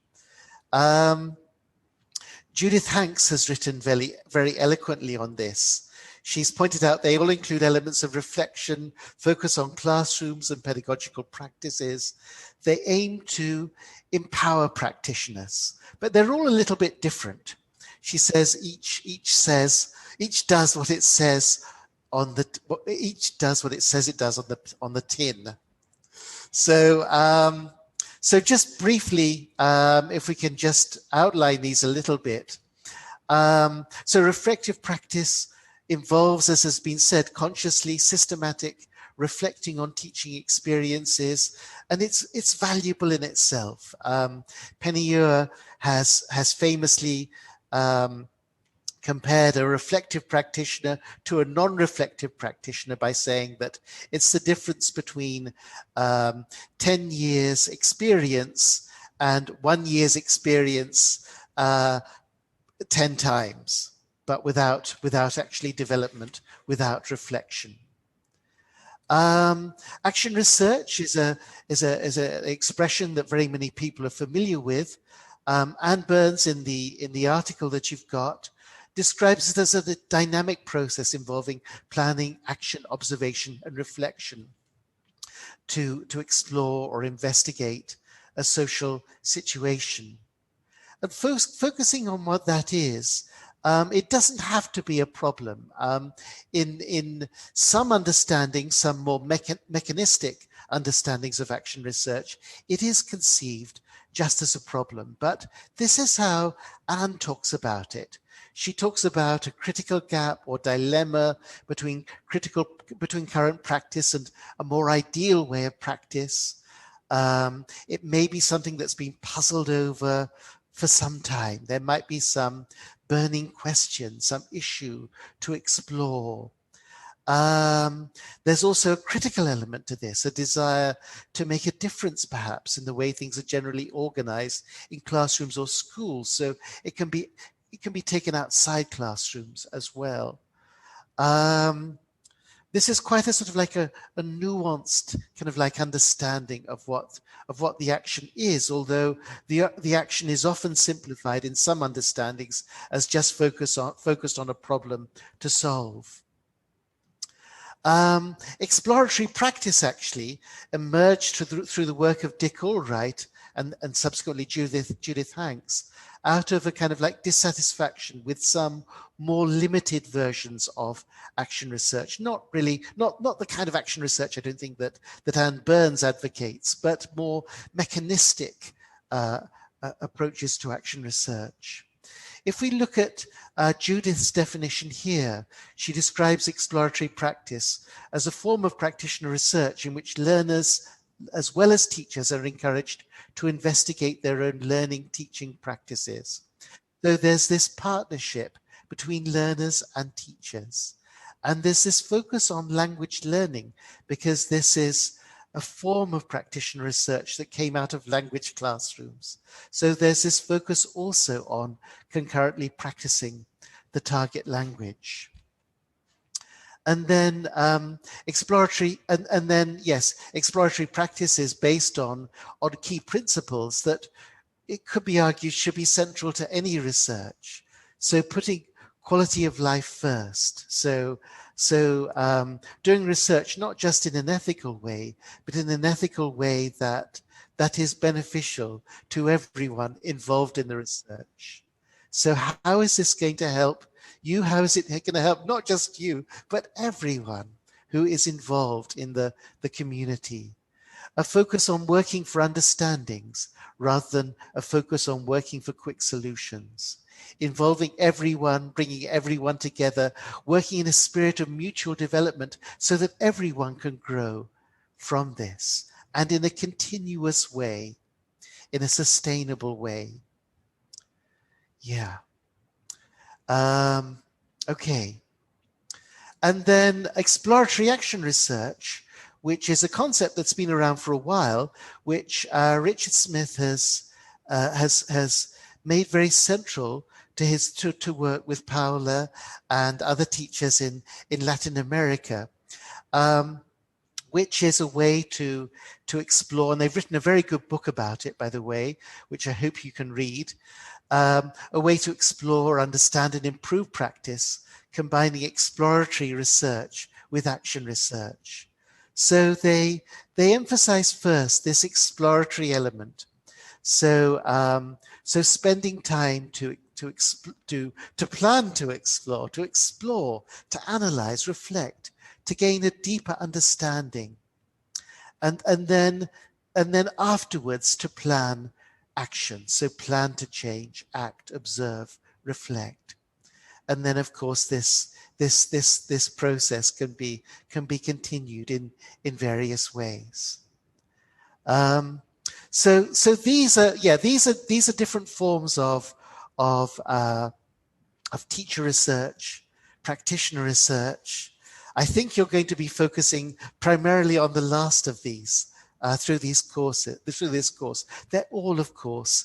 Judith Hanks has written very, very eloquently on this. She's pointed out they all include elements of reflection, focus on classrooms and pedagogical practices. They aim to empower practitioners, but they're all a little bit different. She says each does what it says on the on the tin. So so just briefly, if we can just outline these a little bit. So reflective practice involves, as has been said, consciously systematic reflecting on teaching experiences, and it's valuable in itself. Penny Ewer has famously compared a reflective practitioner to a non-reflective practitioner by saying that it's the difference between 10 years experience and 1 year's experience 10 times, but without actually development, without reflection. Action research is an expression that very many people are familiar with. Anne Burns, in the article that you've got, describes it as a dynamic process involving planning, action, observation, and reflection to explore or investigate a social situation. And focusing on what that is, it doesn't have to be a problem. In some understandings, some more mechanistic understandings of action research, it is conceived just as a problem. But this is how Anne talks about it. She talks about a critical gap or dilemma between current practice and a more ideal way of practice. It may be something that's been puzzled over for some time. There might be some burning question, some issue to explore. There's also a critical element to this, a desire to make a difference perhaps in the way things are generally organized in classrooms or schools. So it can be taken outside classrooms as well. This is quite a sort of like a nuanced kind of like understanding of what the action is, although the action is often simplified in some understandings as just focused on a problem to solve. Exploratory practice actually emerged through the work of Dick Allwright and subsequently Judith Hanks, out of a kind of like dissatisfaction with some more limited versions of action research. Not the kind of action research I don't think that Anne Burns advocates, but more mechanistic approaches to action research. If we look at Judith's definition here, she describes exploratory practice as a form of practitioner research in which learners as well as teachers are encouraged to investigate their own learning teaching practices. So there's this partnership between learners and teachers. And there's this focus on language learning because this is a form of practitioner research that came out of language classrooms. So there's this focus also on concurrently practicing the target language. And then exploratory practice is based on key principles that it could be argued should be central to any research. So putting quality of life first. So doing research not just in an ethical way, but in an ethical way that is beneficial to everyone involved in the research. So how is this going to help you? How is it going to help not just you, but everyone who is involved in the community? A focus on working for understandings rather than a focus on working for quick solutions. Involving everyone, bringing everyone together, working in a spirit of mutual development so that everyone can grow from this and in a continuous way, in a sustainable way. Yeah. Okay. And then exploratory action research, which is a concept that's been around for a while, which Richard Smith has made very central to work with Paula and other teachers in Latin America, which is a way to explore, and they've written a very good book about it, by the way, which I hope you can read, a way to explore, understand, and improve practice combining exploratory research with action research. So they emphasize first this exploratory element. So so spending time to plan to explore, to analyze, reflect, to gain a deeper understanding, and then afterwards to plan action. So plan to change, act, observe, reflect, and then of course this process can be continued in various ways. So these are different forms of teacher research, practitioner research. I think you're going to be focusing primarily on the last of these through this course. They're all, of course,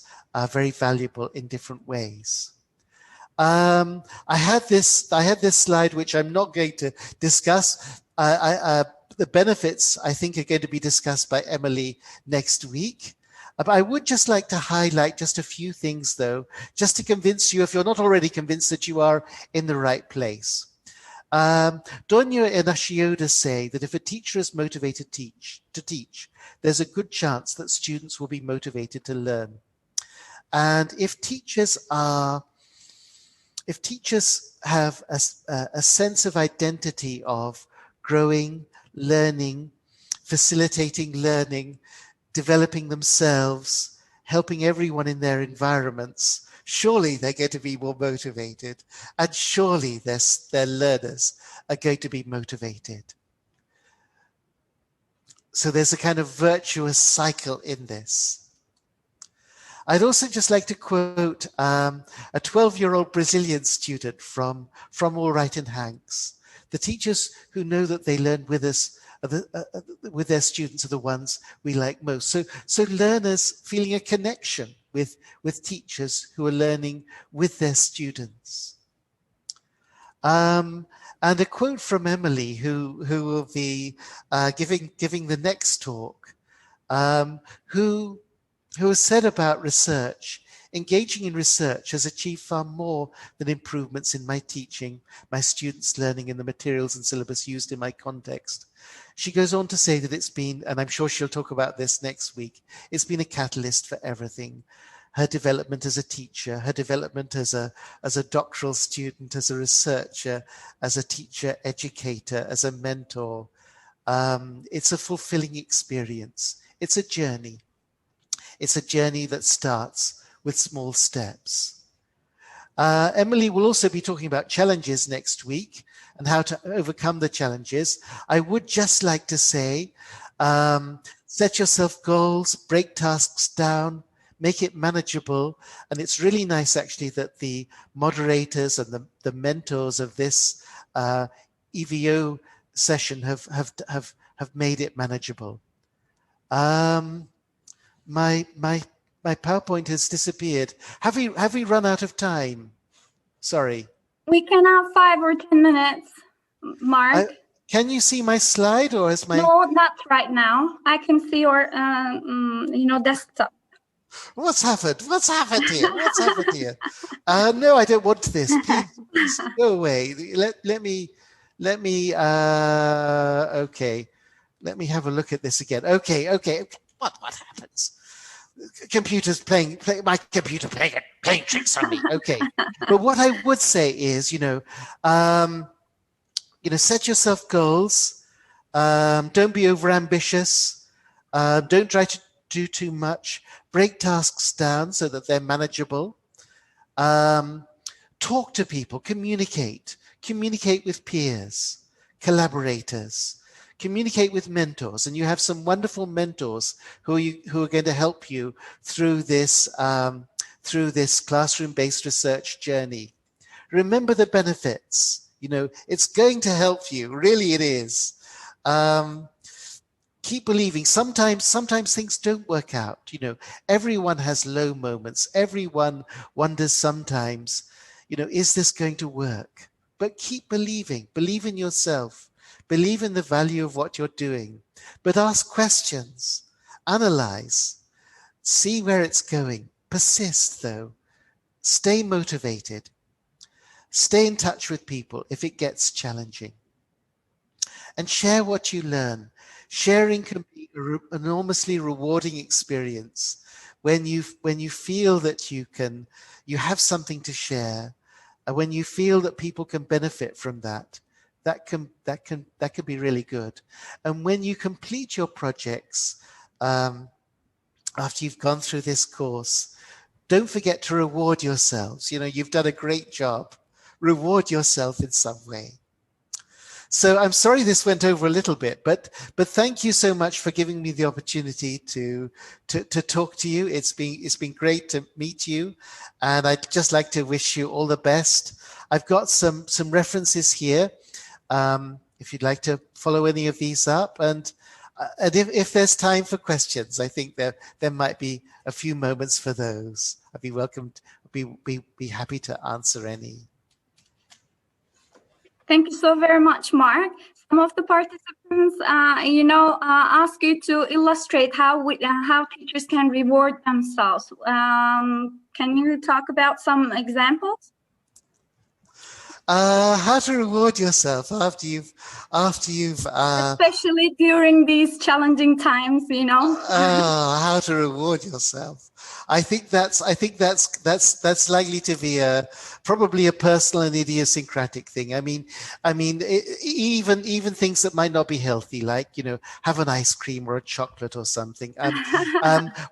very valuable in different ways. I had this slide which I'm not going to discuss. The benefits, I think, are going to be discussed by Emily next week. But I would just like to highlight just a few things, though, just to convince you, if you're not already convinced, that you are in the right place. Donya and Ashioda say that if a teacher is motivated to teach, there's a good chance that students will be motivated to learn. And if teachers have a sense of identity of growing, learning, facilitating learning, developing themselves, helping everyone in their environments, surely they're going to be more motivated, and surely their learners are going to be motivated. So there's a kind of virtuous cycle in this. I'd also just like to quote a 12-year-old Brazilian student from All Right in Hanks. The teachers who know that they learn with us, with their students, are the ones we like most. So learners feeling a connection with teachers who are learning with their students. And a quote from Emily, who will be giving the next talk, who has said about research: engaging in research has achieved far more than improvements in my teaching, my students' learning, and the materials and syllabus used in my context. She goes on to say that it's been, and I'm sure she'll talk about this next week, it's been a catalyst for everything. Her development as a teacher, her development as a doctoral student, as a researcher, as a teacher, educator, as a mentor. It's a fulfilling experience. It's a journey. It's a journey that starts with small steps. Emily will also be talking about challenges next week and how to overcome the challenges. I would just like to say, set yourself goals, break tasks down, make it manageable. And it's really nice, actually, that the moderators and the mentors of this EVO session have made it manageable. My PowerPoint has disappeared. Have we run out of time? Sorry. We can have 5 or 10 minutes, Mark. Can you see my slide, or is my... No, not right now. I can see your, desktop. What's happened? What's happened here? What's happened here? No, I don't want this. Please go away. Let me. Okay. Let me have a look at this again. Okay. What happens? Computers playing my computer playing tricks on me. Okay. But what I would say is, set yourself goals. Don't be overambitious. Don't try to do too much. Break tasks down so that they're manageable. Talk to people. Communicate with peers, collaborators. Communicate with mentors, and you have some wonderful mentors who are going to help you through this classroom-based research journey. Remember the benefits. It's going to help you. Really, it is. Keep believing. Sometimes things don't work out. Everyone has low moments. Everyone wonders sometimes, is this going to work? But keep believing. Believe in yourself. Believe in the value of what you're doing, but ask questions, analyze, see where it's going. Persist, though. Stay motivated. Stay in touch with people if it gets challenging. And share what you learn. Sharing can be an enormously rewarding experience when you feel that you have something to share, and when you feel that people can benefit from that. That can be really good. And when you complete your projects after you've gone through this course, don't forget to reward yourselves. You know, you've done a great job. Reward yourself in some way. So I'm sorry this went over a little bit, but thank you so much for giving me the opportunity to talk to you. It's been great to meet you, and I'd just like to wish you all the best. I've got some references here, if you'd like to follow any of these up, and if there's time for questions, I think there might be a few moments for those. I'd be be happy to answer any. Thank you so very much, Mark. Some of the participants, ask you to illustrate how teachers can reward themselves. Can you talk about some examples? How to reward yourself after you've especially during these challenging times, you know. How to reward yourself. I think that's likely to be probably a personal and idiosyncratic thing. I mean, even things that might not be healthy, like, you know, have an ice cream or a chocolate or something.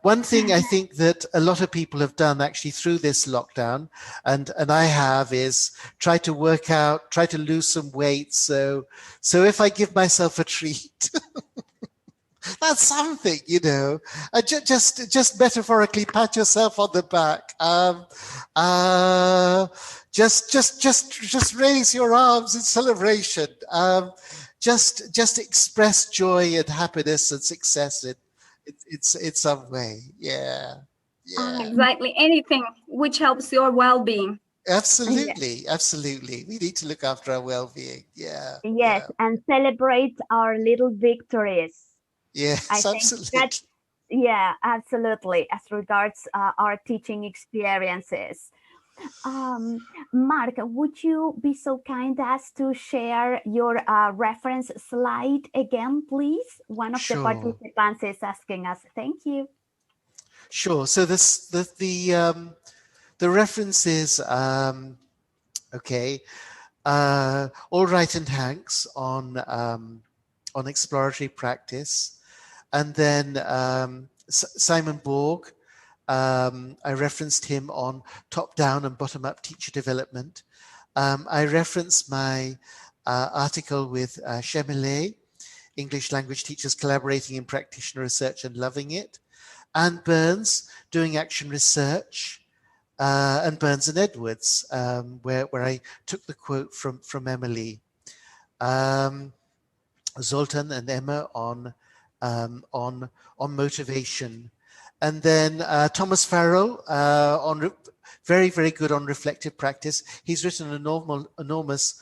One thing I think that a lot of people have done actually through this lockdown, and I have, is try to work out, try to lose some weight. So if I give myself a treat. That's something, you know. Just metaphorically pat yourself on the back. Just raise your arms in celebration. Just express joy and happiness and success in some way. Yeah. Exactly. Anything which helps your well-being. Absolutely, absolutely. We need to look after our well-being. Yeah. Yes, yeah. and celebrate our little victories. Yes, absolutely. Yeah, absolutely. As regards our teaching experiences. Mark, would you be so kind as to share your reference slide again, please? One of the participants is asking us. Thank you. Sure. So the reference is okay. Allwright and Hanks on exploratory practice. And then Simon Borg, I referenced him on top-down and bottom-up teacher development. I referenced my article with Shemile, English language teachers collaborating in practitioner research and loving it. Anne Burns, doing action research. And Burns and Edwards, where I took the quote from Emily. Zoltan and Emma on motivation, and then Thomas Farrell on very, very good on reflective practice. He's written an enormous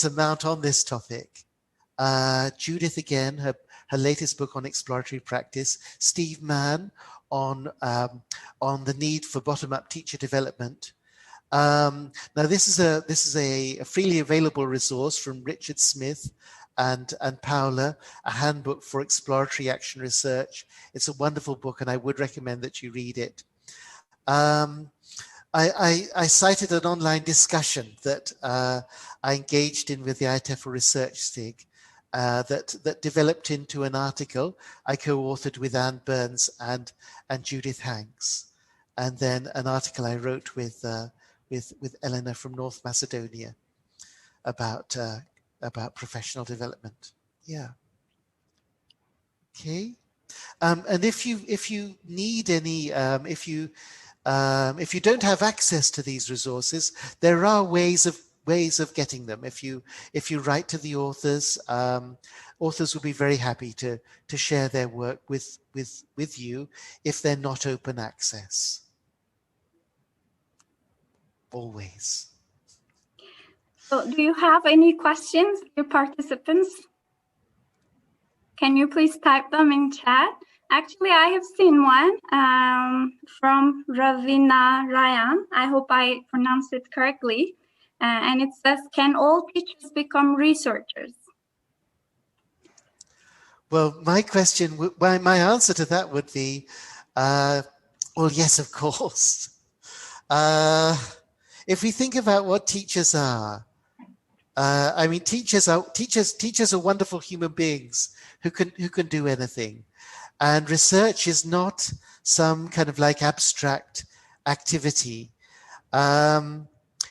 amount on this topic. Judith again, her latest book on exploratory practice. Steve Mann on the need for bottom-up teacher development. Now this is a freely available resource from Richard Smith and Paula, a handbook for exploratory action research. It's a wonderful book, and I would recommend that you read it. I cited an online discussion that I engaged in with the ITEFL Research STIG that developed into an article I co-authored with Anne Burns and Judith Hanks, and then an article I wrote with Eleanor from North Macedonia about professional development. Yeah. Okay. And if you need any, if you don't have access to these resources, there are ways of getting them. If you write to the authors, authors will be very happy to share their work with you if they're not open access. Always. So do you have any questions, your participants? Can you please type them in chat? Actually, I have seen one from Ravina Ryan. I hope I pronounced it correctly. And it says, can all teachers become researchers? Well, my answer to that would be, well, yes, of course. If we think about what teachers are, I mean, teachers are wonderful human beings who can do anything, and research is not some kind of like abstract activity.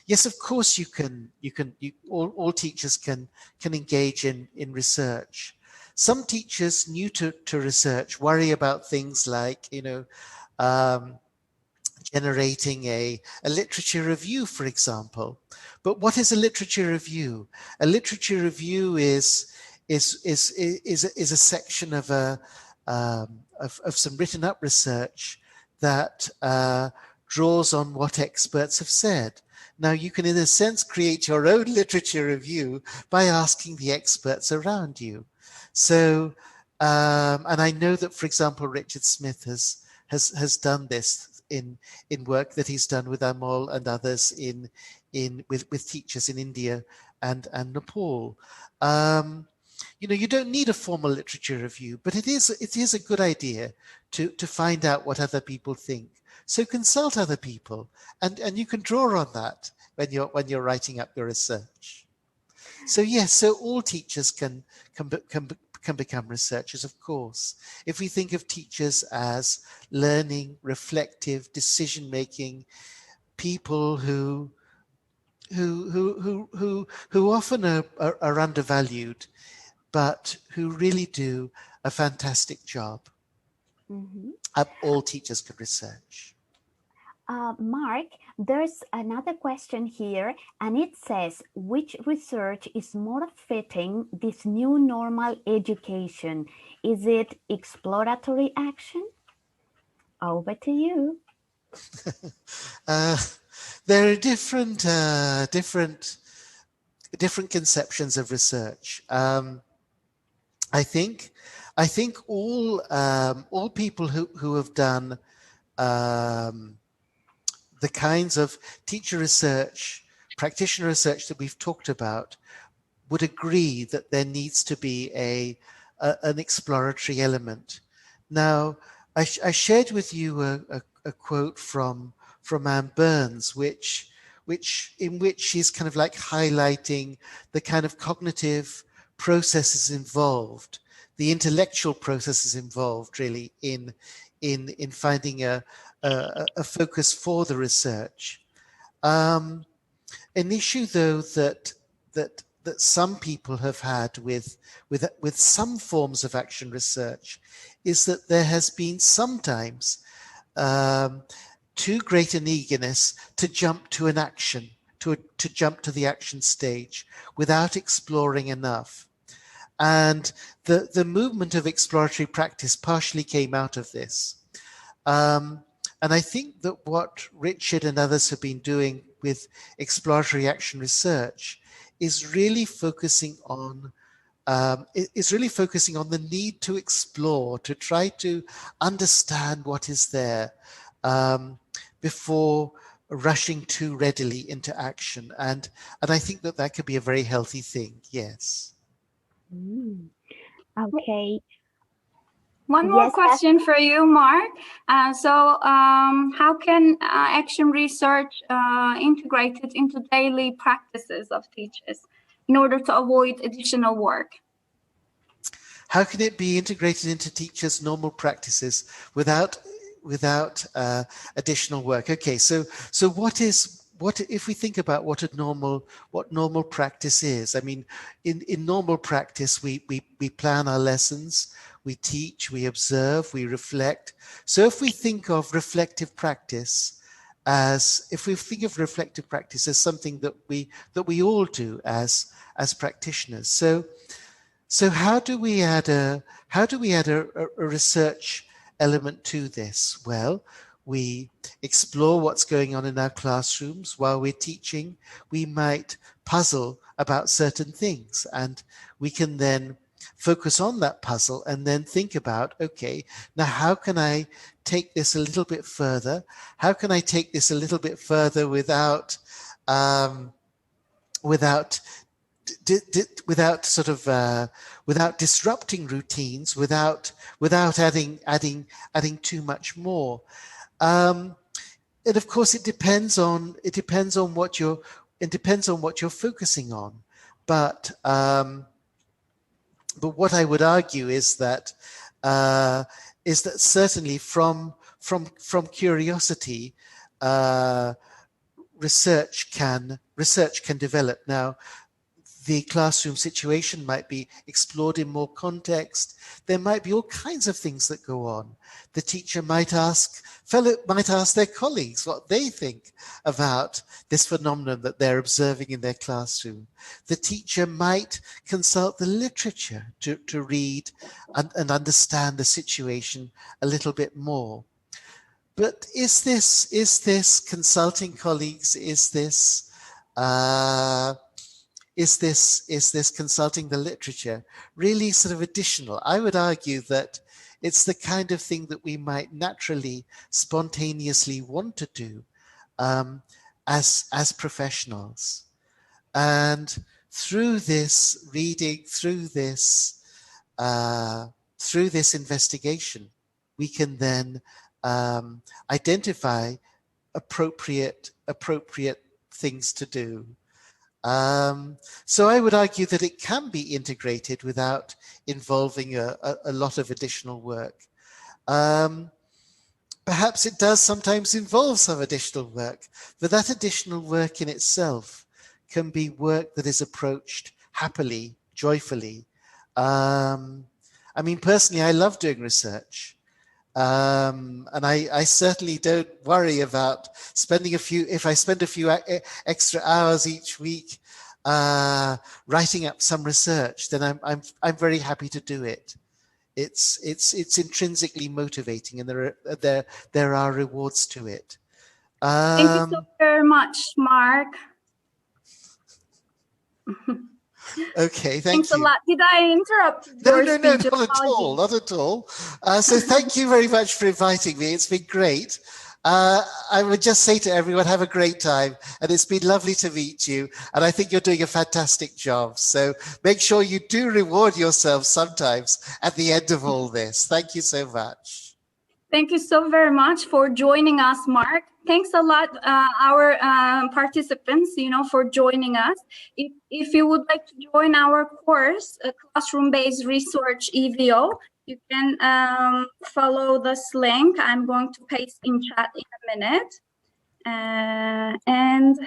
Yes, of course, all teachers can engage in research. Some teachers new to research worry about things like, generating a literature review, for example. But what is a literature review? A literature review is a section of of some written up research that draws on what experts have said. Now, you can, in a sense, create your own literature review by asking the experts around you. So, and I know that, for example, Richard Smith has done this in work that he's done with Amol and others with teachers in India and Nepal. You don't need a formal literature review, but it is a good idea to find out what other people think. So consult other people, and you can draw on that when you're writing up your research. So yes, so all teachers can become researchers, of course. If we think of teachers as learning, reflective, decision-making people who often are undervalued, but who really do a fantastic job. Mm-hmm. All teachers can research. Mark, there's another question here, and it says, which research is more fitting this new normal education? Is it exploratory action? Over to you. There are different conceptions of research. I think all people who have done the kinds of teacher research, practitioner research that we've talked about would agree that there needs to be an exploratory element. Now, I shared with you a quote from Anne Burns, in which she's kind of like highlighting the kind of cognitive processes involved, the intellectual processes involved, really, in finding a focus for the research. An issue, though, that some people have had with some forms of action research is that there has been sometimes too great an eagerness to jump to an action, to jump to the action stage without exploring enough. And the movement of exploratory practice partially came out of this. And I think that what Richard and others have been doing with exploratory action research is really focusing on the need to explore, to try to understand what is there before rushing too readily into action. And I think that could be a very healthy thing. Yes. Okay. One more question for you, Mark. How can action research integrate it into daily practices of teachers in order to avoid additional work? How can it be integrated into teachers' normal practices without additional work? Okay, so what if we think about what normal practice is? I mean, in normal practice, we plan our lessons, we teach, we observe, we reflect. So if we think of reflective practice as something that we all do as practitioners. So how do we add a research element to this? Well, we explore what's going on in our classrooms while we're teaching. We might puzzle about certain things, and we can then focus on that puzzle and then think about, okay, now how can I take this a little bit further? How can I take this a little bit further without without without disrupting routines, without adding too much more. And of course, it depends on what you're focusing on. But what I would argue is that certainly from curiosity, research can develop. Now, the classroom situation might be explored in more context. There might be all kinds of things that go on. The teacher might ask their colleagues what they think about this phenomenon that they're observing in their classroom. The teacher might consult the literature to read and understand the situation a little bit more. But is this consulting colleagues? Is this consulting the literature really sort of additional? I would argue that it's the kind of thing that we might naturally, spontaneously want to do as professionals. And through this reading, through this investigation, we can then identify appropriate things to do. So I would argue that it can be integrated without involving a lot of additional work. Perhaps it does sometimes involve some additional work, but that additional work in itself can be work that is approached happily, joyfully. I mean, personally, I love doing research. And I certainly don't worry about spending if I spend a few extra hours each week writing up some research, then I'm very happy to do it. It's intrinsically motivating, and there are rewards to it. Thank you so very much, Mark. Okay, Thanks you. a lot. Did I interrupt? No, not at all. So thank you very much for inviting me. It's been great. I would just say to everyone, have a great time. And it's been lovely to meet you. And I think you're doing a fantastic job. So make sure you do reward yourself sometimes at the end of all this. Thank you so much. Thank you so very much for joining us, Mark. Thanks a lot, our participants, for joining us. If you would like to join our course, Classroom-Based Research EVO, you can follow this link. I'm going to paste in chat in a minute. And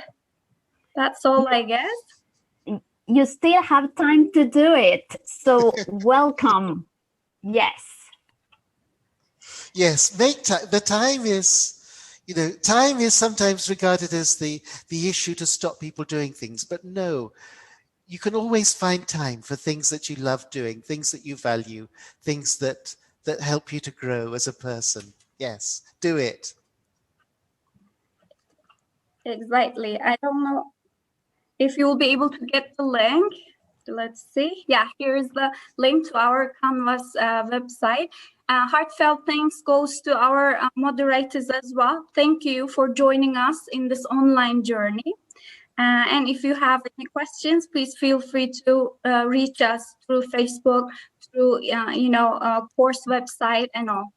that's all, I guess. You still have time to do it. So welcome. Yes. Yes, make time. The time is, time is sometimes regarded as the issue to stop people doing things. But no, you can always find time for things that you love doing, things that you value, things that help you to grow as a person. Yes, do it. Exactly. I don't know if you will be able to get the link. Let's see. Yeah, here is the link to our Canvas website. Heartfelt thanks goes to our moderators as well. Thank you for joining us in this online journey. And if you have any questions, please feel free to reach us through Facebook, through course website and all.